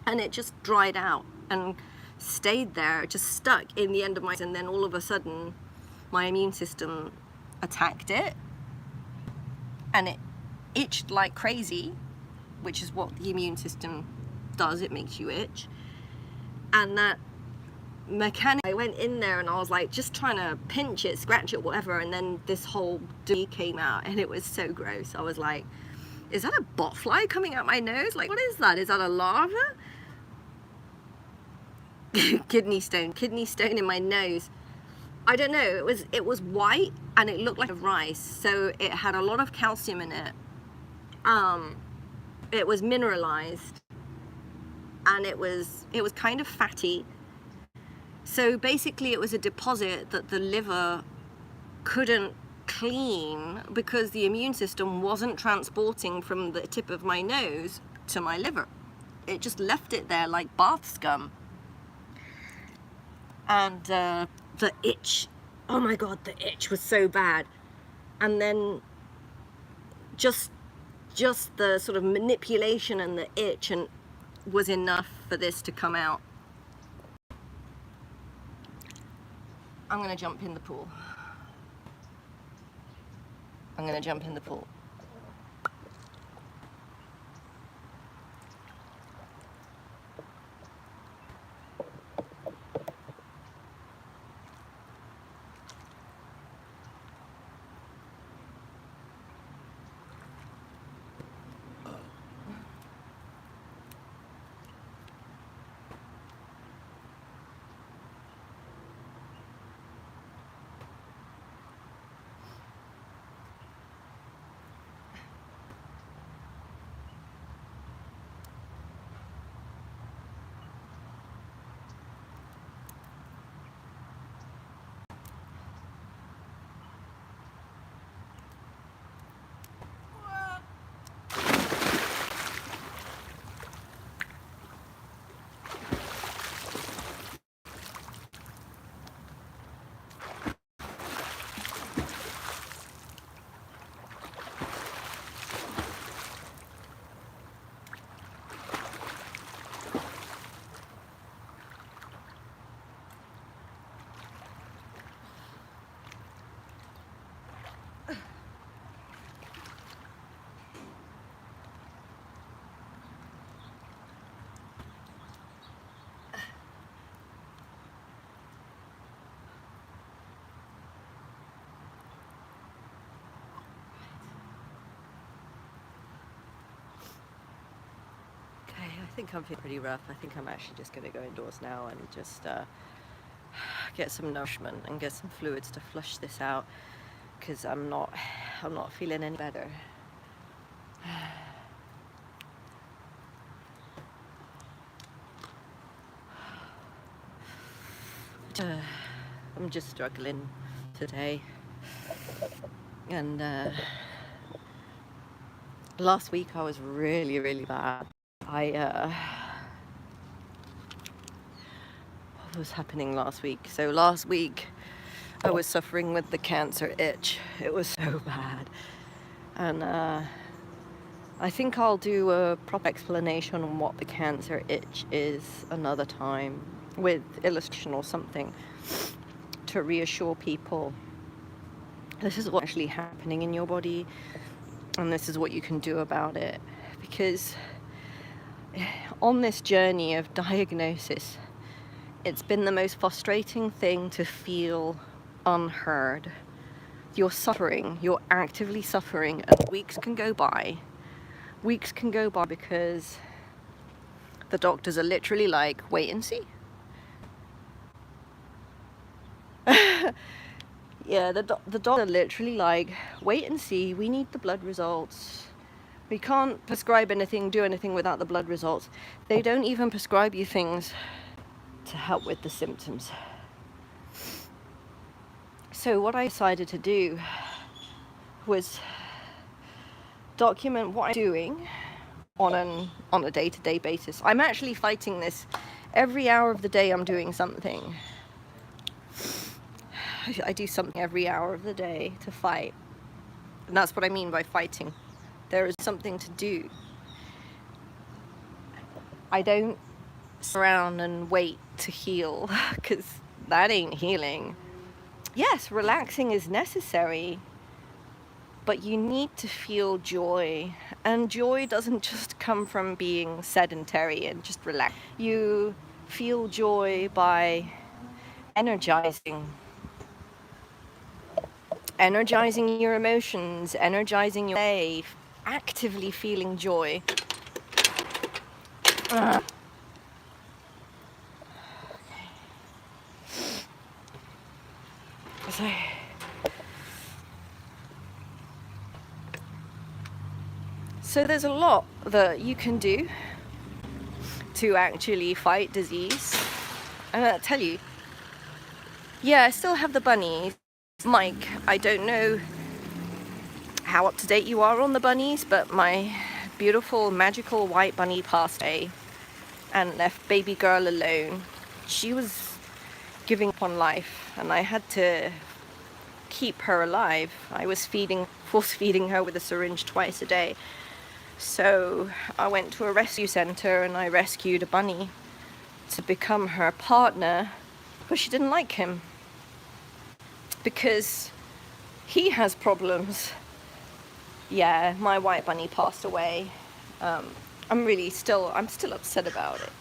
and it just dried out and stayed there, just stuck in the end of my, and then all of a sudden my immune system attacked it, and it itched like crazy, which is what the immune system does, it makes you itch. And that mechanic, I went in there and I was like just trying to pinch it, scratch it, whatever, and then this whole debris came out, and it was so gross. I was like, is that a botfly coming out my nose? Like, what is that? Is that a larva? Kidney stone in my nose. I don't know, it was white and it looked like a rice, so it had a lot of calcium in it. It was mineralized, and it was kind of fatty. So basically it was a deposit that the liver couldn't clean because the immune system wasn't transporting from the tip of my nose to my liver. It just left it there like bath scum. And the itch, oh my god, the itch was so bad. And then just the sort of manipulation and the itch and was enough for this to come out. I'm gonna jump in the pool. I'm gonna jump in the pool. I think I'm feeling pretty rough. I think I'm actually just going to go indoors now and just get some nourishment and get some fluids to flush this out, because I'm not feeling any better. I'm just struggling today, and last week I was really bad. What was happening last week? So last week I was suffering with the cancer itch. It was so bad, and I think I'll do a proper explanation on what the cancer itch is another time with illustration or something to reassure people this is what's actually happening in your body. and this is what you can do about it. Because on this journey of diagnosis, it's been the most frustrating thing to feel unheard. You're suffering, you're actively suffering, and weeks can go by. Weeks can go by because the doctors are literally like, wait and see. Yeah, the doctors are literally like, wait and see, we need the blood results. We can't prescribe anything, do anything without the blood results. They don't even prescribe you things to help with the symptoms. So what I decided to do was document what I'm doing on a day-to-day basis. I'm actually fighting this. Every hour of the day I'm doing something. I do something every hour of the day to fight. And that's what I mean by fighting. There is something to do. I don't sit around and wait to heal, because that ain't healing. Yes, relaxing is necessary, but you need to feel joy. And joy doesn't just come from being sedentary and just relax. You feel joy by energizing your emotions, energizing your day, actively feeling joy. So there's a lot that you can do to actually fight disease. And I'll tell you, yeah, I still have the bunnies. Mike, I don't know how up to date you are on the bunnies, but my beautiful magical white bunny passed away and left baby girl alone. She was giving up on life, and I had to keep her alive. I was force feeding her with a syringe twice a day. So I went to a rescue center and I rescued a bunny to become her partner, but she didn't like him because he has problems. Yeah, my white bunny passed away. I'm still upset about it.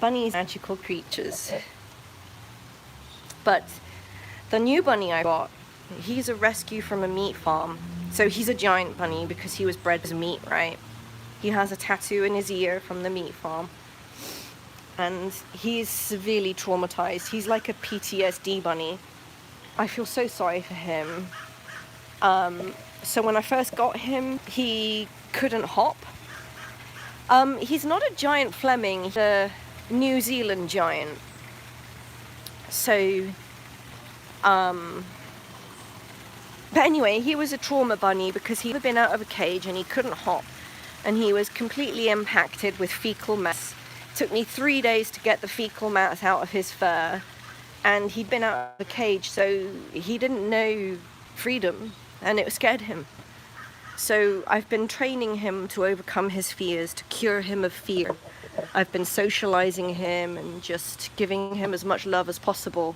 Bunnies are magical creatures. But the new bunny I got, he's a rescue from a meat farm. So he's a giant bunny because he was bred as meat, right? He has a tattoo in his ear from the meat farm. And he's severely traumatized. He's like a PTSD bunny. I feel so sorry for him. So when I first got him, he couldn't hop. He's not a giant Fleming, he's a New Zealand giant. So, but anyway, he was a trauma bunny because he'd been out of a cage and he couldn't hop. And he was completely impacted with fecal mass. It took me 3 days to get the fecal mass out of his fur. And he'd been out of a cage, so he didn't know freedom, and it scared him. So I've been training him to overcome his fears, to cure him of fear. I've been socializing him and just giving him as much love as possible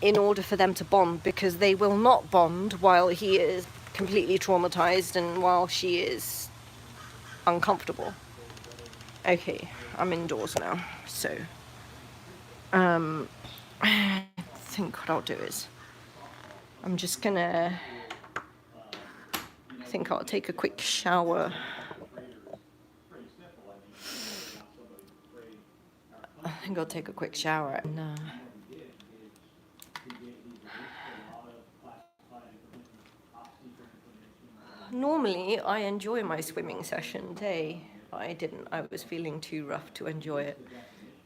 in order for them to bond, because they will not bond while he is completely traumatized and while she is uncomfortable. Okay, I'm indoors now, so I think what I'll do is I think I'll take a quick shower. And normally I enjoy my swimming session today. I didn't. I was feeling too rough to enjoy it,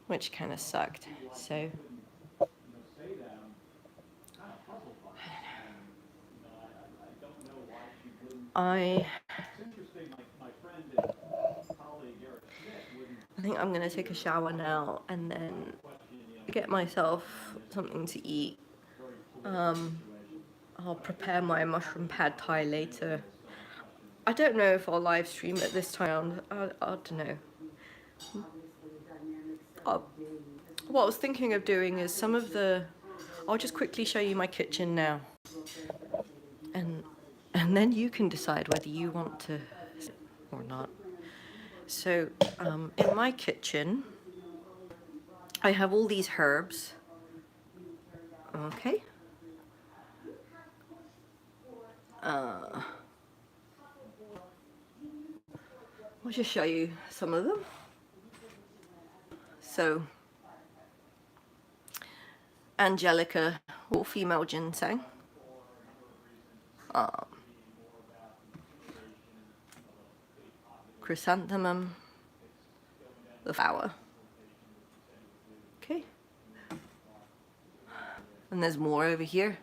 which kind of sucked. So I think I'm gonna take a shower now and then get myself something to eat. I'll prepare my mushroom pad thai later. I don't know if I'll live stream it this time. I don't know. What I was thinking of doing is I'll just quickly show you my kitchen now. And and then you can decide whether you want to or not. So in my kitchen, I have all these herbs. Okay. I'll just show you some of them. So, Angelica, or female ginseng. Chrysanthemum, the flower. Okay. And there's more over here.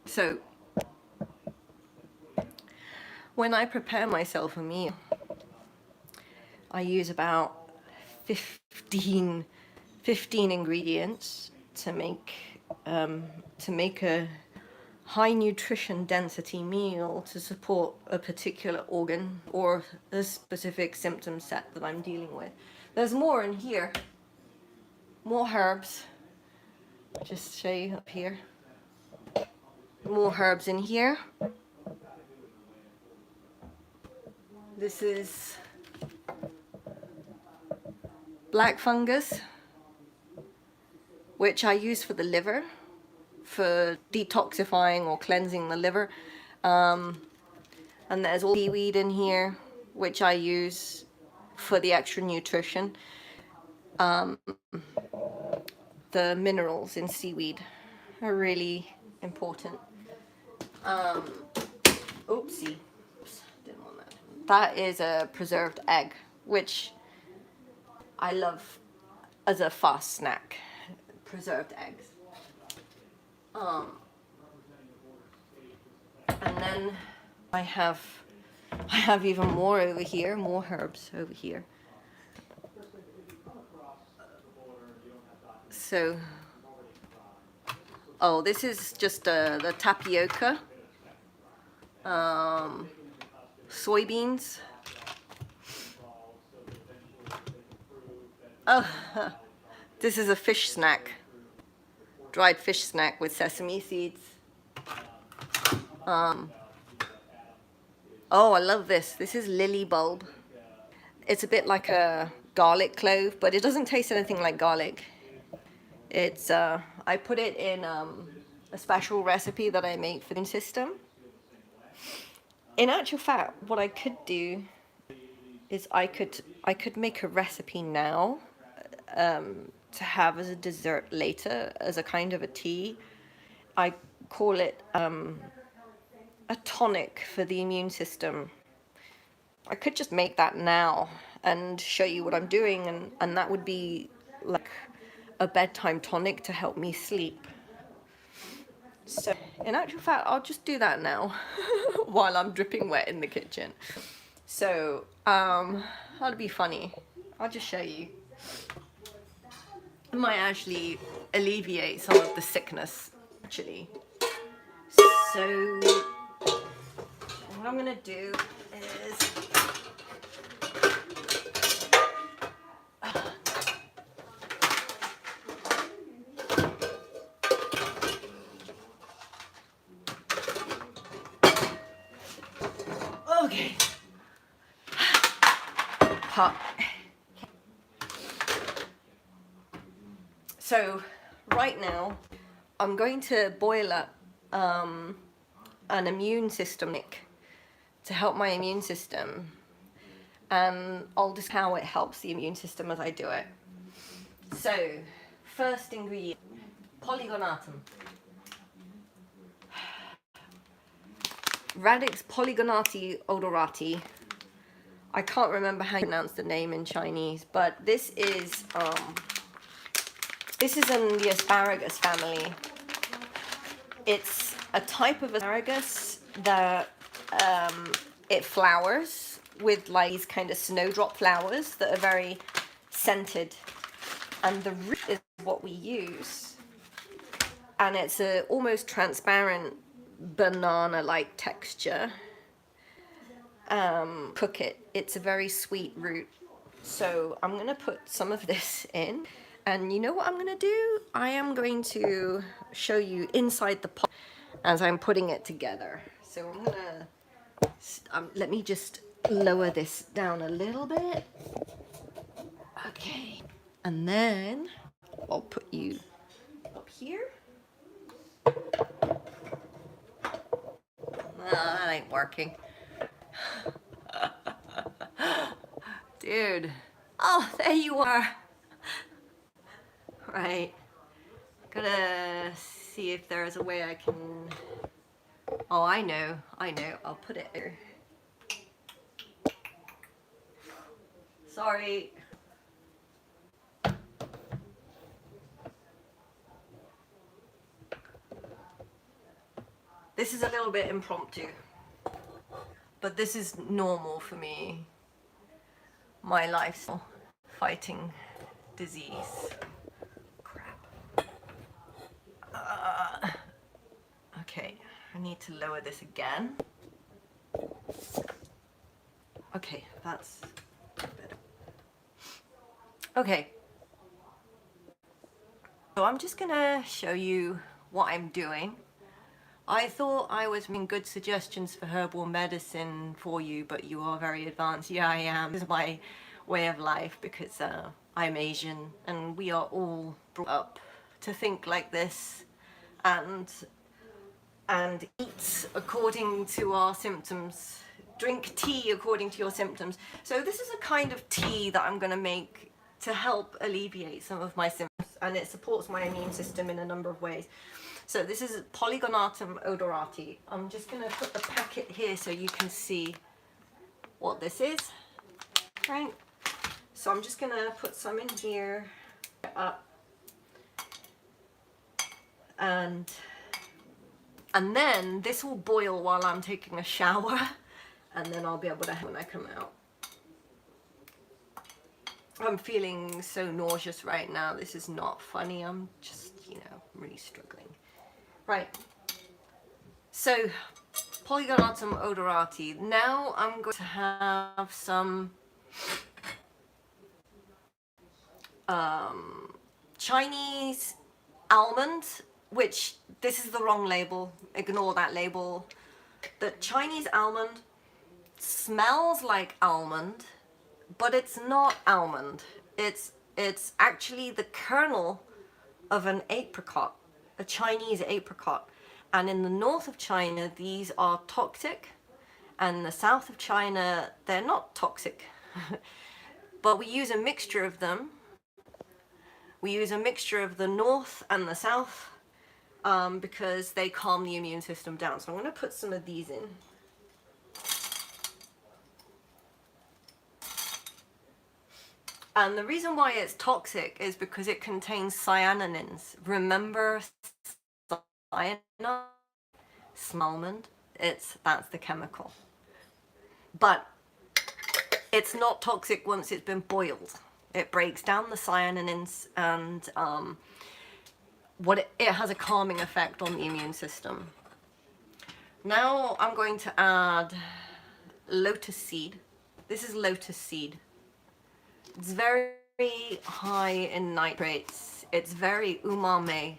So, when I prepare myself a meal, I use about 15 ingredients to make a high nutrition density meal to support a particular organ or a specific symptom set that I'm dealing with. There's more in here, more herbs. Just show you up here. More herbs in here. This is black fungus, which I use for the liver, for detoxifying or cleansing the liver. And there's all seaweed in here, which I use for the extra nutrition. The minerals in seaweed are really important. Oopsie. Oops, didn't want that. That is a preserved egg, which I love as a fast snack. Preserved eggs. And then I have even more over here, more herbs over here. So, this is just the tapioca, soybeans. This is a fish snack, dried fish snack with sesame seeds. I love this. This is lily bulb. It's a bit like a garlic clove, but it doesn't taste anything like garlic. It's I put it in a special recipe that I make for the immune system. In actual fact, what I could do is I could make a recipe now to have as a dessert later, as a kind of a tea. I call it a tonic for the immune system. I could just make that now and show you what I'm doing, and that would be like a bedtime tonic to help me sleep. So in actual fact, I'll just do that now while I'm dripping wet in the kitchen. So that'll be funny. I'll just show you. It might actually alleviate some of the sickness, actually. So what I'm gonna do is okay. Hot. So right now I'm going to boil up an immune system to help my immune system, and I'll just how it helps the immune system as I do it. So first ingredient, polygonatum. Radix polygonati odorati. I can't remember how you pronounce the name in Chinese, but this is in the asparagus family. It's a type of asparagus that it flowers with like these kind of snowdrop flowers that are very scented, and the root is what we use, and it's a almost transparent banana-like texture. Cook it. It's a very sweet root. So I'm gonna put some of this in, And you know what I'm gonna do? I am going to show you inside the pot as I'm putting it together. So I'm gonna, let me just lower this down a little bit. Okay. And then I'll put you up here. That ain't working. Dude. Oh, there you are. Right. Gotta see if there's a way I can... Oh, I know. I'll put it here. Sorry. This is a little bit impromptu, but this is normal for me. My life's fighting disease. Crap. Okay, I need to lower this again. Okay, that's better. Okay. So I'm just gonna show you what I'm doing. I thought I was making good suggestions for herbal medicine for you, but you are very advanced. Yeah, I am. This is my way of life because I'm Asian and we are all brought up to think like this and eat according to our symptoms. Drink tea according to your symptoms. So this is a kind of tea that I'm going to make to help alleviate some of my symptoms, and it supports my immune system in a number of ways. So this is Polygonatum odorati. I'm just going to put the packet here so you can see what this is. Right. So I'm just going to put some in here, and then this will boil while I'm taking a shower, and then I'll be able to have when I come out. I'm feeling so nauseous right now. This is not funny. I'm just, you know, really struggling. Right. So, Polygonatum odorati. Now I'm going to have some Chinese almond, which this is the wrong label. Ignore that label. The Chinese almond smells like almond, but it's not almond. It's actually the kernel of an apricot, a Chinese apricot. And in the north of China, these are toxic, and in the south of China, they're not toxic. But we use a mixture of them. We use a mixture of the north and the south because they calm the immune system down. So I'm going to put some of these in. And the reason why it's toxic is because it contains cyanins. Remember cyanide? Smalmond? That's the chemical. But it's not toxic once it's been boiled. It breaks down the cyanins, and it has a calming effect on the immune system. Now I'm going to add lotus seed. This is lotus seed. It's very high in nitrates. It's very umami.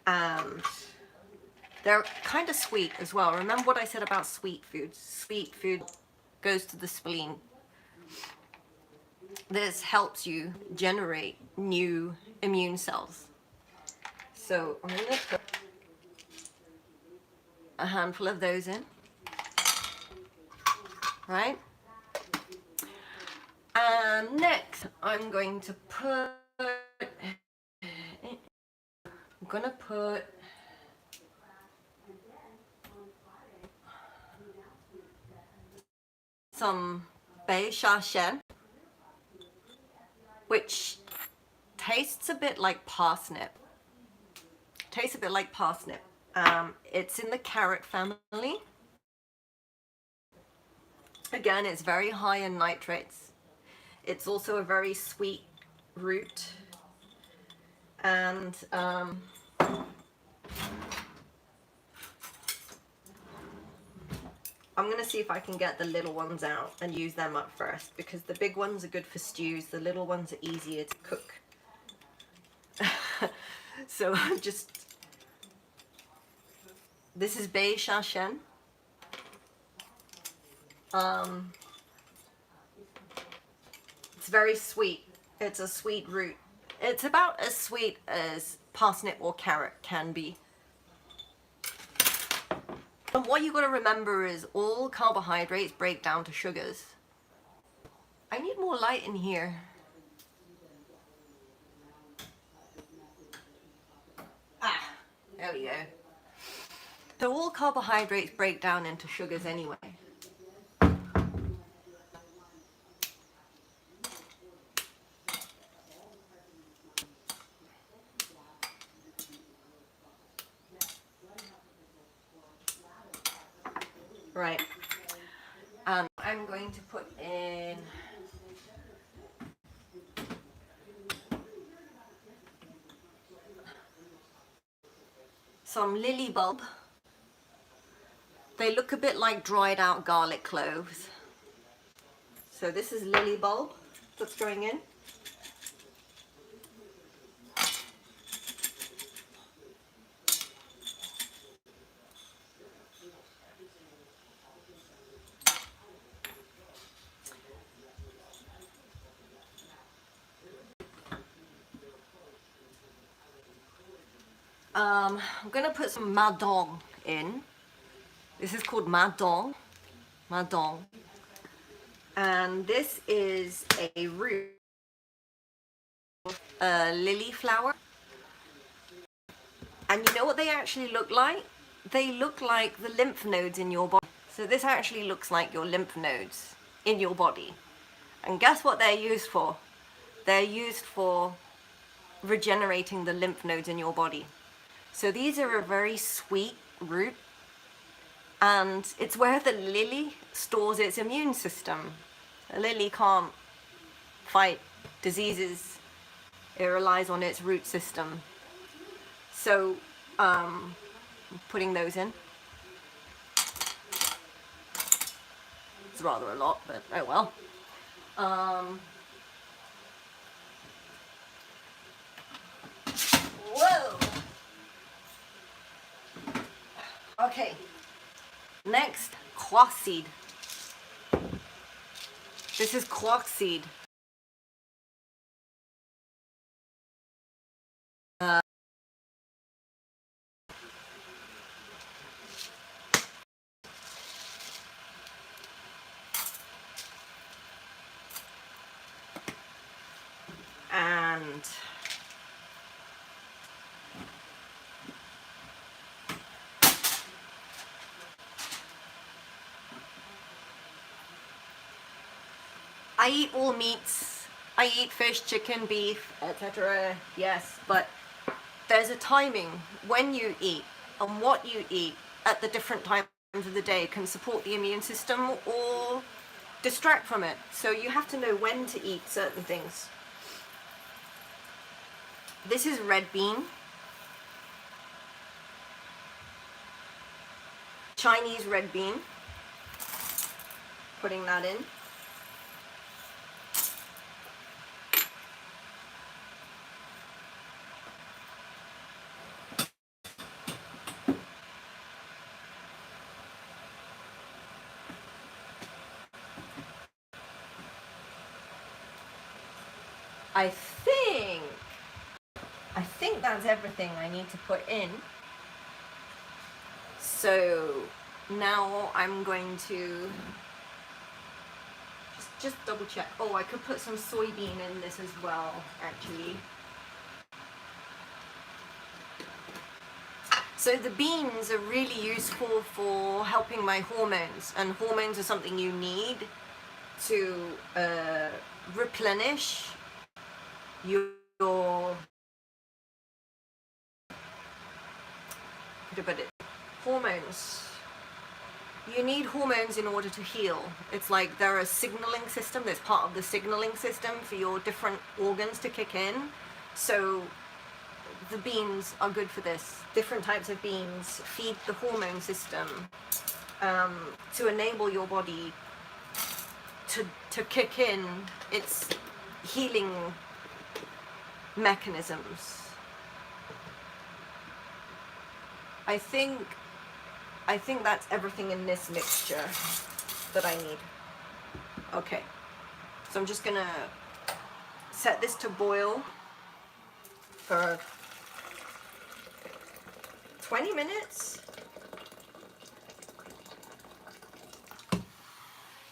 And they're kind of sweet as well. Remember what I said about sweet food? Sweet food goes to the spleen. This helps you generate new immune cells. So I'm going to put a handful of those in. Right? And next, I'm going to put some Bei Sha Shen, which tastes a bit like parsnip. It's in the carrot family. Again, it's very high in nitrates. It's also a very sweet root. And I'm gonna see if I can get the little ones out and use them up first, because the big ones are good for stews, the little ones are easier to cook. So this is Bei Sha Shen. It's very sweet. It's a sweet root. It's about as sweet as parsnip or carrot can be. And what you got to remember is all carbohydrates break down to sugars. I need more light in here. Ah, there we go. So all carbohydrates break down into sugars anyway. Right. I'm going to put in some lily bulb. They look a bit like dried out garlic cloves. So this is lily bulb that's going in. I'm gonna put some madong in. This is called madong. Madong. And this is a root of lily flower. And you know what they actually look like? They look like the lymph nodes in your body. So this actually looks like your lymph nodes in your body. And guess what they're used for? They're used for regenerating the lymph nodes in your body. So these are a very sweet root, and it's where the lily stores its immune system. A lily can't fight diseases. It relies on its root system. So putting those in. It's rather a lot, but oh well. Whoa! Okay, next, quark seed. This is quark seed. And I eat all meats. I eat fish, chicken, beef, etc. Yes, but there's a timing when you eat, and what you eat at the different times of the day can support the immune system or distract from it. So you have to know when to eat certain things. This is red bean. Chinese red bean. Putting that in. I think that's everything I need to put in. So now I'm going to just double check. Oh, I could put some soybean in this as well, actually. So the beans are really useful for helping my hormones, and hormones are something you need to replenish your hormones. You need hormones in order to heal. It's like they're a signaling system. That's part of the signaling system for your different organs to kick in. So the beans are good for this. Different types of beans feed the hormone system to enable your body to kick in its healing mechanisms. I think that's everything in this mixture that I need. Okay, so I'm just gonna set this to boil for 20 minutes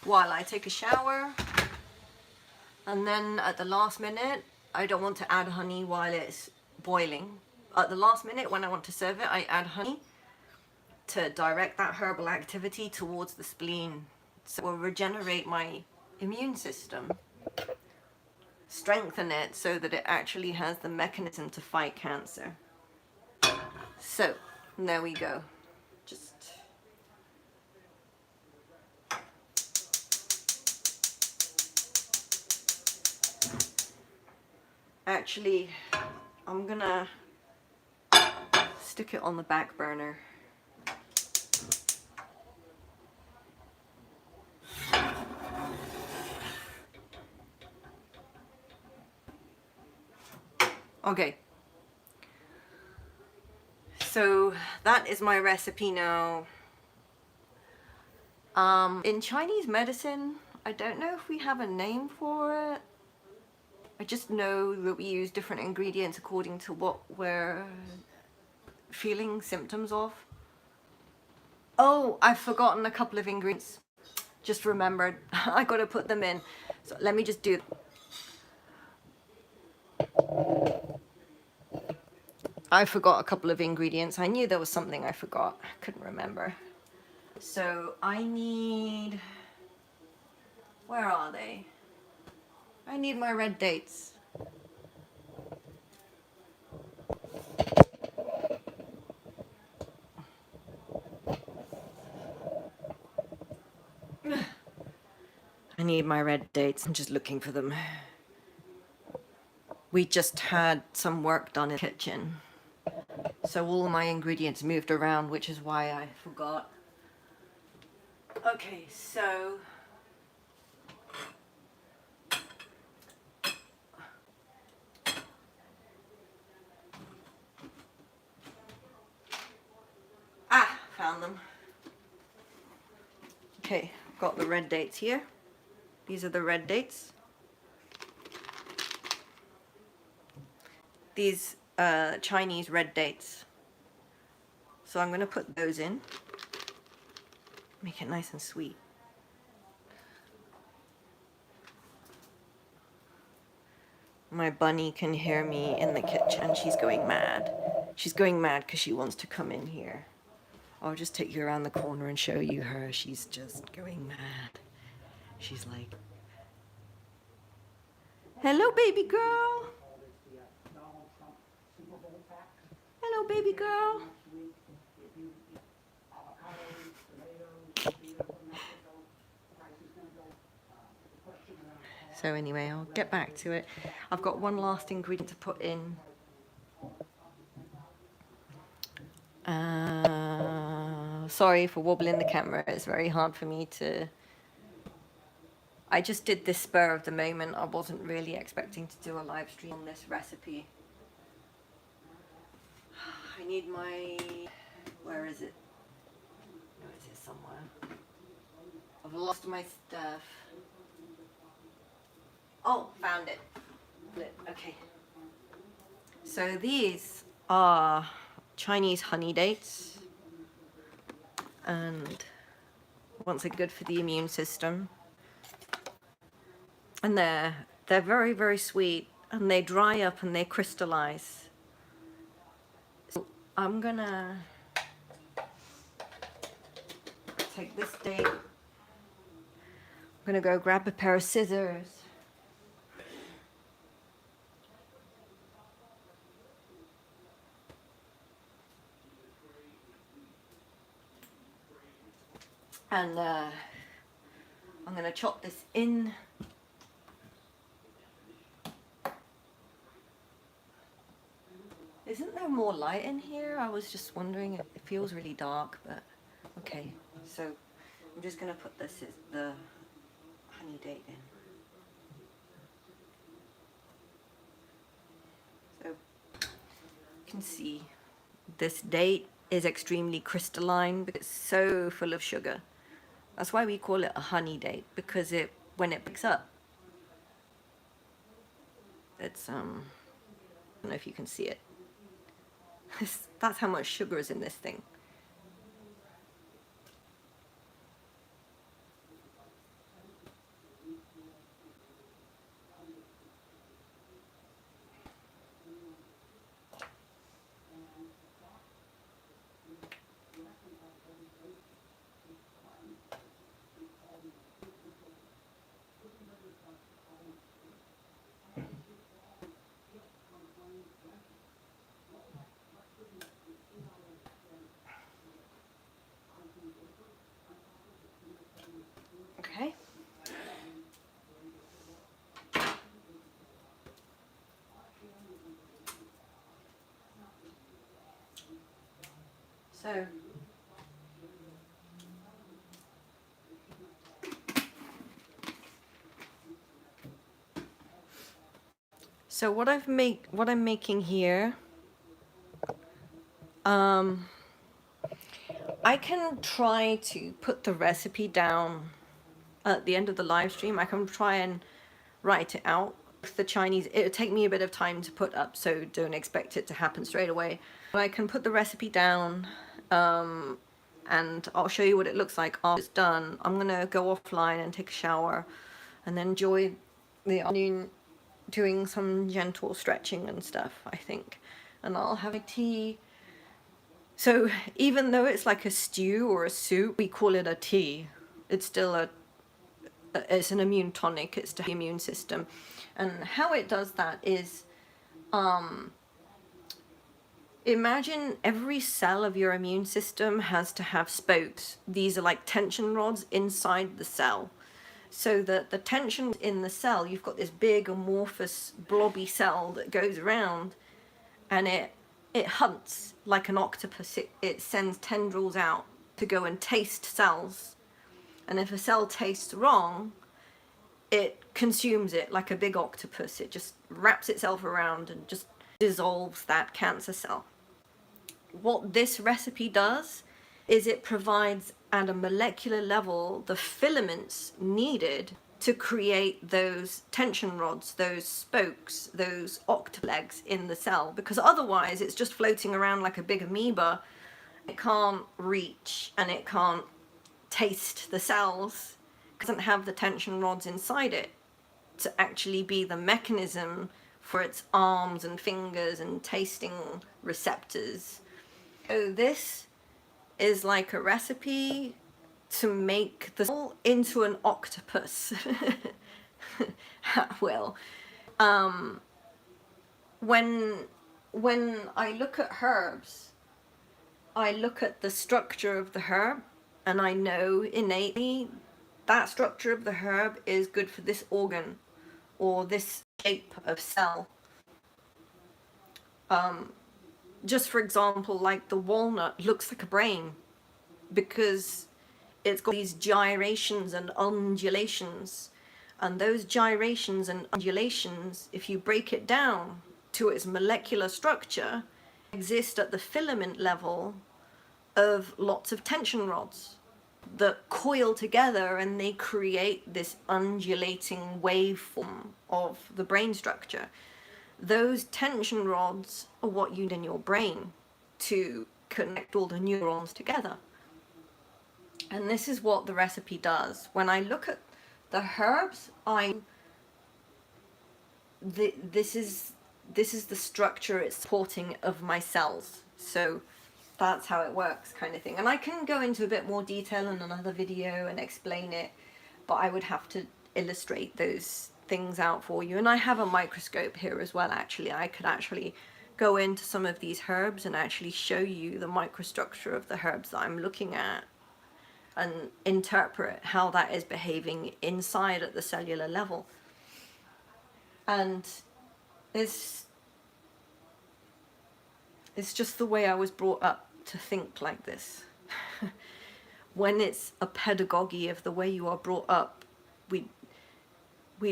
while I take a shower, and then at the last minute, I don't want to add honey while it's boiling. At the last minute when I want to serve it, I add honey to direct that herbal activity towards the spleen. So it will regenerate my immune system, strengthen it so that it actually has the mechanism to fight cancer. So there we go. Just actually, I'm gonna stick it on the back burner. Okay, so that is my recipe now. In Chinese medicine, I don't know if we have a name for it. I just know that we use different ingredients according to what we're feeling symptoms of. Oh, I've forgotten a couple of ingredients. Just remembered. I gotta put them in. So let me just do. I forgot a couple of ingredients. I knew there was something I forgot. I couldn't remember. So I need, where are they? I need my red dates. I need my red dates. I'm just looking for them. We just had some work done in the kitchen, so all my ingredients moved around, which is why I forgot. Okay, so found them. Okay, got the red dates here. These are the red dates. These Chinese red dates. So I'm going to put those in. Make it nice and sweet. My bunny can hear me in the kitchen. She's going mad. She's going mad because she wants to come in here. I'll just take you around the corner and show you her. She's just going mad. She's like, hello, baby girl. Hello, baby girl. So anyway, I'll get back to it. I've got one last ingredient to put in. Sorry for wobbling the camera. It's very hard for me to... I just did this spur of the moment. I wasn't really expecting to do a live stream on this recipe. I need my... Where is it? Oh, it's here somewhere. I've lost my stuff. Oh, found it. Okay. So these are Chinese honey dates. And once again, good for the immune system. And they're very, very sweet. And they dry up and they crystallize. So I'm gonna take this date. I'm gonna go grab a pair of scissors. And I'm gonna chop this in. Isn't there more light in here? I was just wondering. It feels really dark, but Okay, so I'm just going to put this as the honey date in. So you can see this date is extremely crystalline because it's so full of sugar. That's why we call it a honey date, because when it picks up, it's I don't know if you can see it. That's how much sugar is in this thing. Okay. So what I'm making here, I can try to put the recipe down at the end of the live stream. I can try and write it out. The Chinese, it'll take me a bit of time to put up, so don't expect it to happen straight away. But I can put the recipe down, and I'll show you what it looks like after it's done. I'm gonna go offline and take a shower and then enjoy the afternoon doing some gentle stretching and stuff, I think. And I'll have a tea. So even though it's like a stew or a soup, we call it a tea. It's still it's an immune tonic. It's the immune system. And how it does that is, imagine every cell of your immune system has to have spokes. These are like tension rods inside the cell. So that the tension in the cell, you've got this big amorphous blobby cell that goes around, and it hunts like an octopus. It sends tendrils out to go and taste cells. And if a cell tastes wrong, it consumes it like a big octopus. It just wraps itself around and just dissolves that cancer cell. What this recipe does is it provides at a molecular level the filaments needed to create those tension rods, those spokes, those octolegs in the cell, because otherwise it's just floating around like a big amoeba. It can't reach and it can't taste the cells. It doesn't have the tension rods inside it to actually be the mechanism for its arms and fingers and tasting receptors. So this is like a recipe to make the cell into an octopus at will. When I look at herbs, I look at the structure of the herb, and I know innately that structure of the herb is good for this organ or this shape of cell. Just for example, like the walnut looks like a brain because it's got these gyrations and undulations, and those gyrations and undulations, if you break it down to its molecular structure, exist at the filament level of lots of tension rods that coil together, and they create this undulating waveform of the brain structure. Those tension rods are what you need in your brain to connect all the neurons together. And this is what the recipe does. When I look at the herbs, this is the structure it's supporting of my cells. So that's how it works, kind of thing. And I can go into a bit more detail in another video and explain it, but I would have to illustrate those things out for you. And I have a microscope here as well, actually. I could actually go into some of these herbs and actually show you the microstructure of the herbs that I'm looking at and interpret how that is behaving inside at the cellular level. And it's just the way I was brought up to think like this. when it's a pedagogy of the way you are brought up, we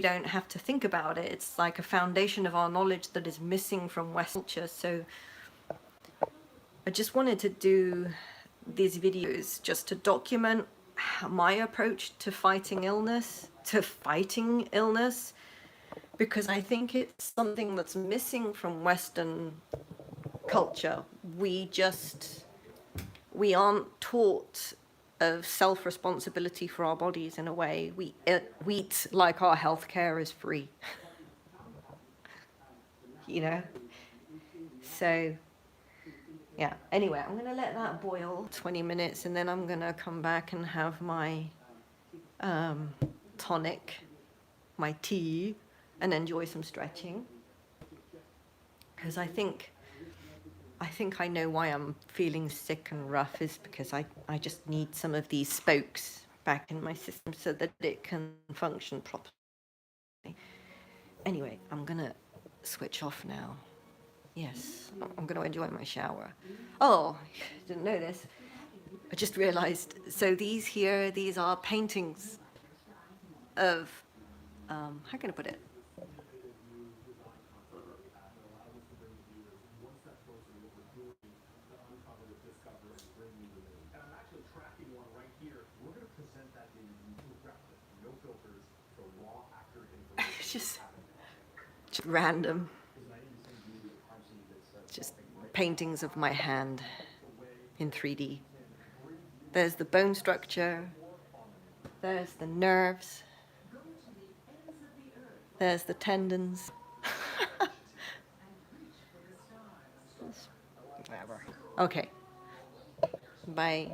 don't have to think about it. It's like a foundation of our knowledge that is missing from West culture. So I just wanted to do these videos just to document my approach to fighting illness, because I think it's something that's missing from Western culture. We aren't taught of self-responsibility for our bodies in a way. We eat like our healthcare is free, you know? So, yeah. Anyway, I'm gonna let that boil 20 minutes and then I'm gonna come back and have my tonic, my tea, and enjoy some stretching. Because I think I know why I'm feeling sick and rough is because I just need some of these spokes back in my system so that it can function properly. Anyway, I'm gonna switch off now. Yes, I'm gonna enjoy my shower. Oh, didn't know this. I just realized, so these are paintings of, how can I put it? It's just random. Just paintings of my hand in 3D. There's the bone structure. There's the nerves. There's the tendons. Whatever. Okay. Bye.